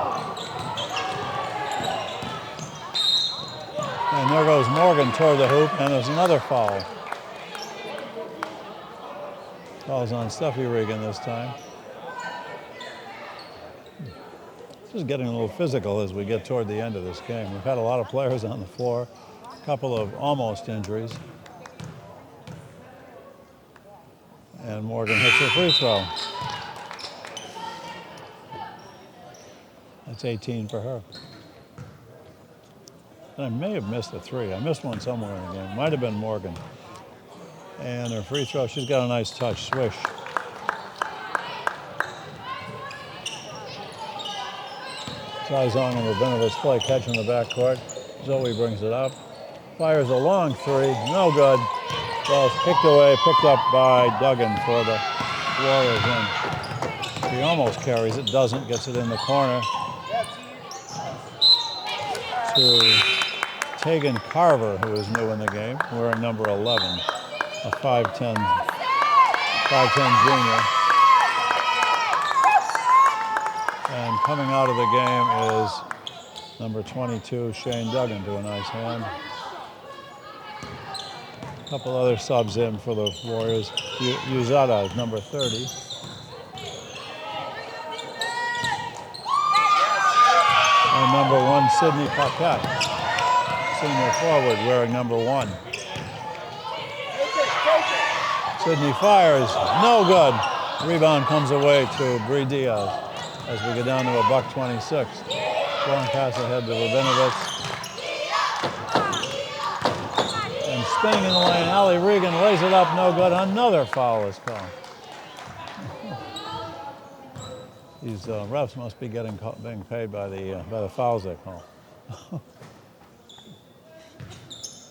S1: And there goes Morgan toward the hoop, and there's another foul. Foul's on Steffi Regan this time. This is getting a little physical as we get toward the end of this game. We've had a lot of players on the floor, a couple of almost injuries. And Morgan hits her free throw. That's 18 for her. And I may have missed a three. I missed one somewhere in the game. Might have been Morgan. And her free throw, she's got a nice touch, swish. Zizong and Rabinovich play catch in the backcourt. Zoe brings it up. Fires a long three, no good. Ball's kicked away, picked up by Duggan for the Warriors. And she almost carries it, doesn't, gets it in the corner to Tegan Carver, who is new in the game, wearing number 11, a 5'10" junior. And coming out of the game is number 22, Shane Duggan, to a nice hand. A couple other subs in for the Warriors. Uzada is number 30. And number 1, Sydney Paquette, senior forward, wearing number 1. Sydney fires, no good. Rebound comes away to Bree Diaz as we get down to $126. Long pass ahead to Rabinovich. And spinning in the lane, Allie Regan lays it up, no good. Another foul is called. These refs must be being paid by the fouls they call.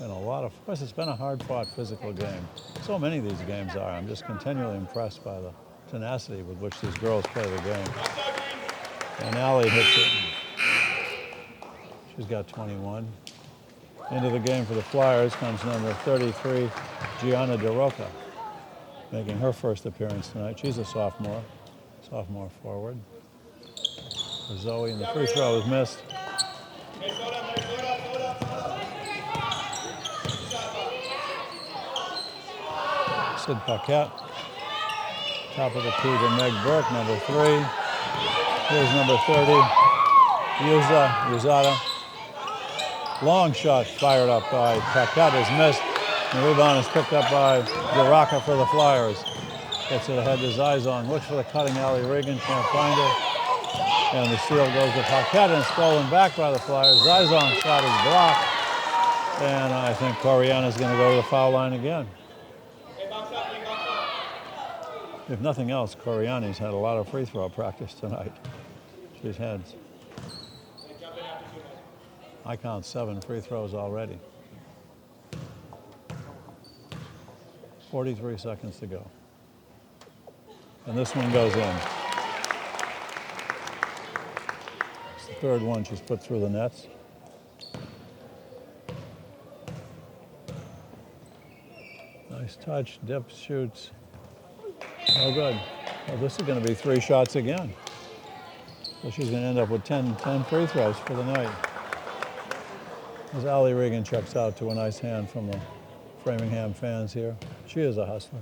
S1: Been a lot of course, it's been a hard-fought physical game. So many of these games are. I'm just continually impressed by the tenacity with which these girls play the game. And Allie hits it. She's got 21. Into the game for the Flyers comes number 33, Gianna DeRocca, making her first appearance tonight. She's a sophomore forward. For Zoe, and the free throw is missed. Sid Paquette, top of the key to Meg Burke, number 3. Here's number 30, Uzada. Long shot fired up by Paquette is missed. The rebound is picked up by DeRocca for the Flyers. Gets it ahead to Zizong. Looks for the cutting Allie Regan, can't find her. And the steal goes to Paquette and stolen back by the Flyers. Zizong's shot is blocked. And I think Coriana's going to go to the foul line again. If nothing else, Coriani's had a lot of free throw practice tonight. She's had, I count 7 free throws already. 43 seconds to go. And this one goes in. It's the third one she's put through the nets. Nice touch, dips, shoots. Oh, good. Well, this is going to be 3 shots again. So she's going to end up with 10 free throws for the night. As Allie Regan checks out to a nice hand from the Framingham fans here. She is a hustler.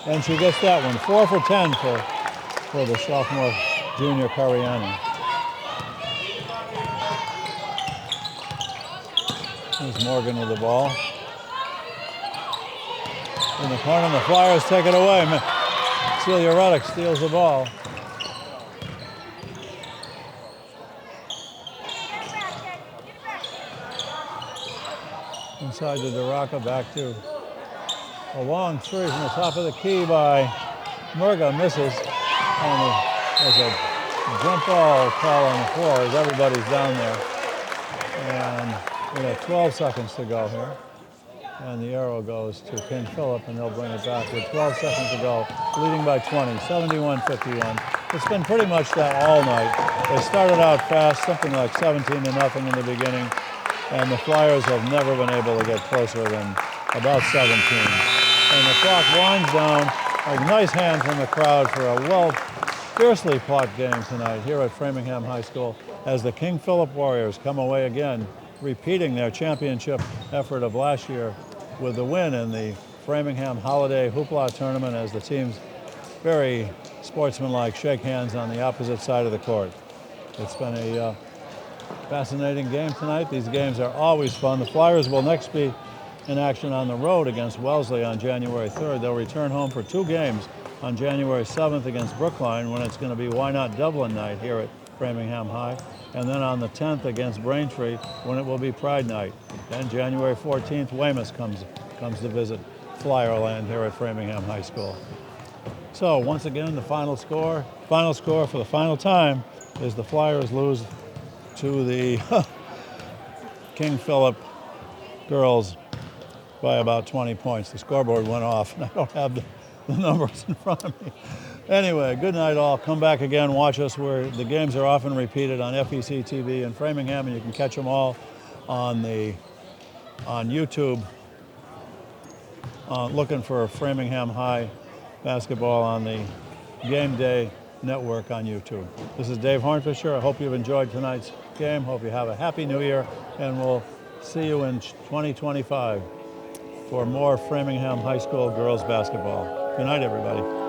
S1: And she gets that one. 4 for 10 for the sophomore junior Coriani. There's Morgan with the ball. In the corner, the Flyers take it away. Celia Ruddock steals the ball. Inside to DeRocca, back to a long 3 from the top of the key by Murga misses, and there's a jump ball call on the floor as everybody's down there. And we have 12 seconds to go here. And the arrow goes to King Philip, and they'll bring it back with 12 seconds to go, leading by 20, 71-51. It's been pretty much that all night. They started out fast, something like 17-0 in the beginning, and the Flyers have never been able to get closer than about 17. And the clock winds down. A nice hand from the crowd for a fiercely fought game tonight here at Framingham High School as the King Philip Warriors come away again, repeating their championship effort of last year with the win in the Framingham Holiday Hoopla Tournament as the teams very sportsmanlike shake hands on the opposite side of the court. It's been a fascinating game tonight. These games are always fun. The Flyers will next be in action on the road against Wellesley on January 3rd. They'll return home for 2 games on January 7th against Brookline when it's going to be Why Not Dublin night here at Framingham High, and then on the 10th against Braintree when it will be Pride night. Then January 14th, Weymouth comes to visit Flyerland here at Framingham High School. So once again, the final score for the final time is the Flyers lose to the King Philip girls by about 20 points. The scoreboard went off, and I don't have the numbers in front of me. Anyway, good night all. Come back again, watch us where the games are often repeated on FEC TV in Framingham, and you can catch them all on YouTube, looking for Framingham High Basketball on the Game Day Network on YouTube. This is Dave Hornfisher. I hope you've enjoyed tonight's game. Hope you have a happy new year, and we'll see you in 2025 for more Framingham High School girls basketball. Good night, everybody.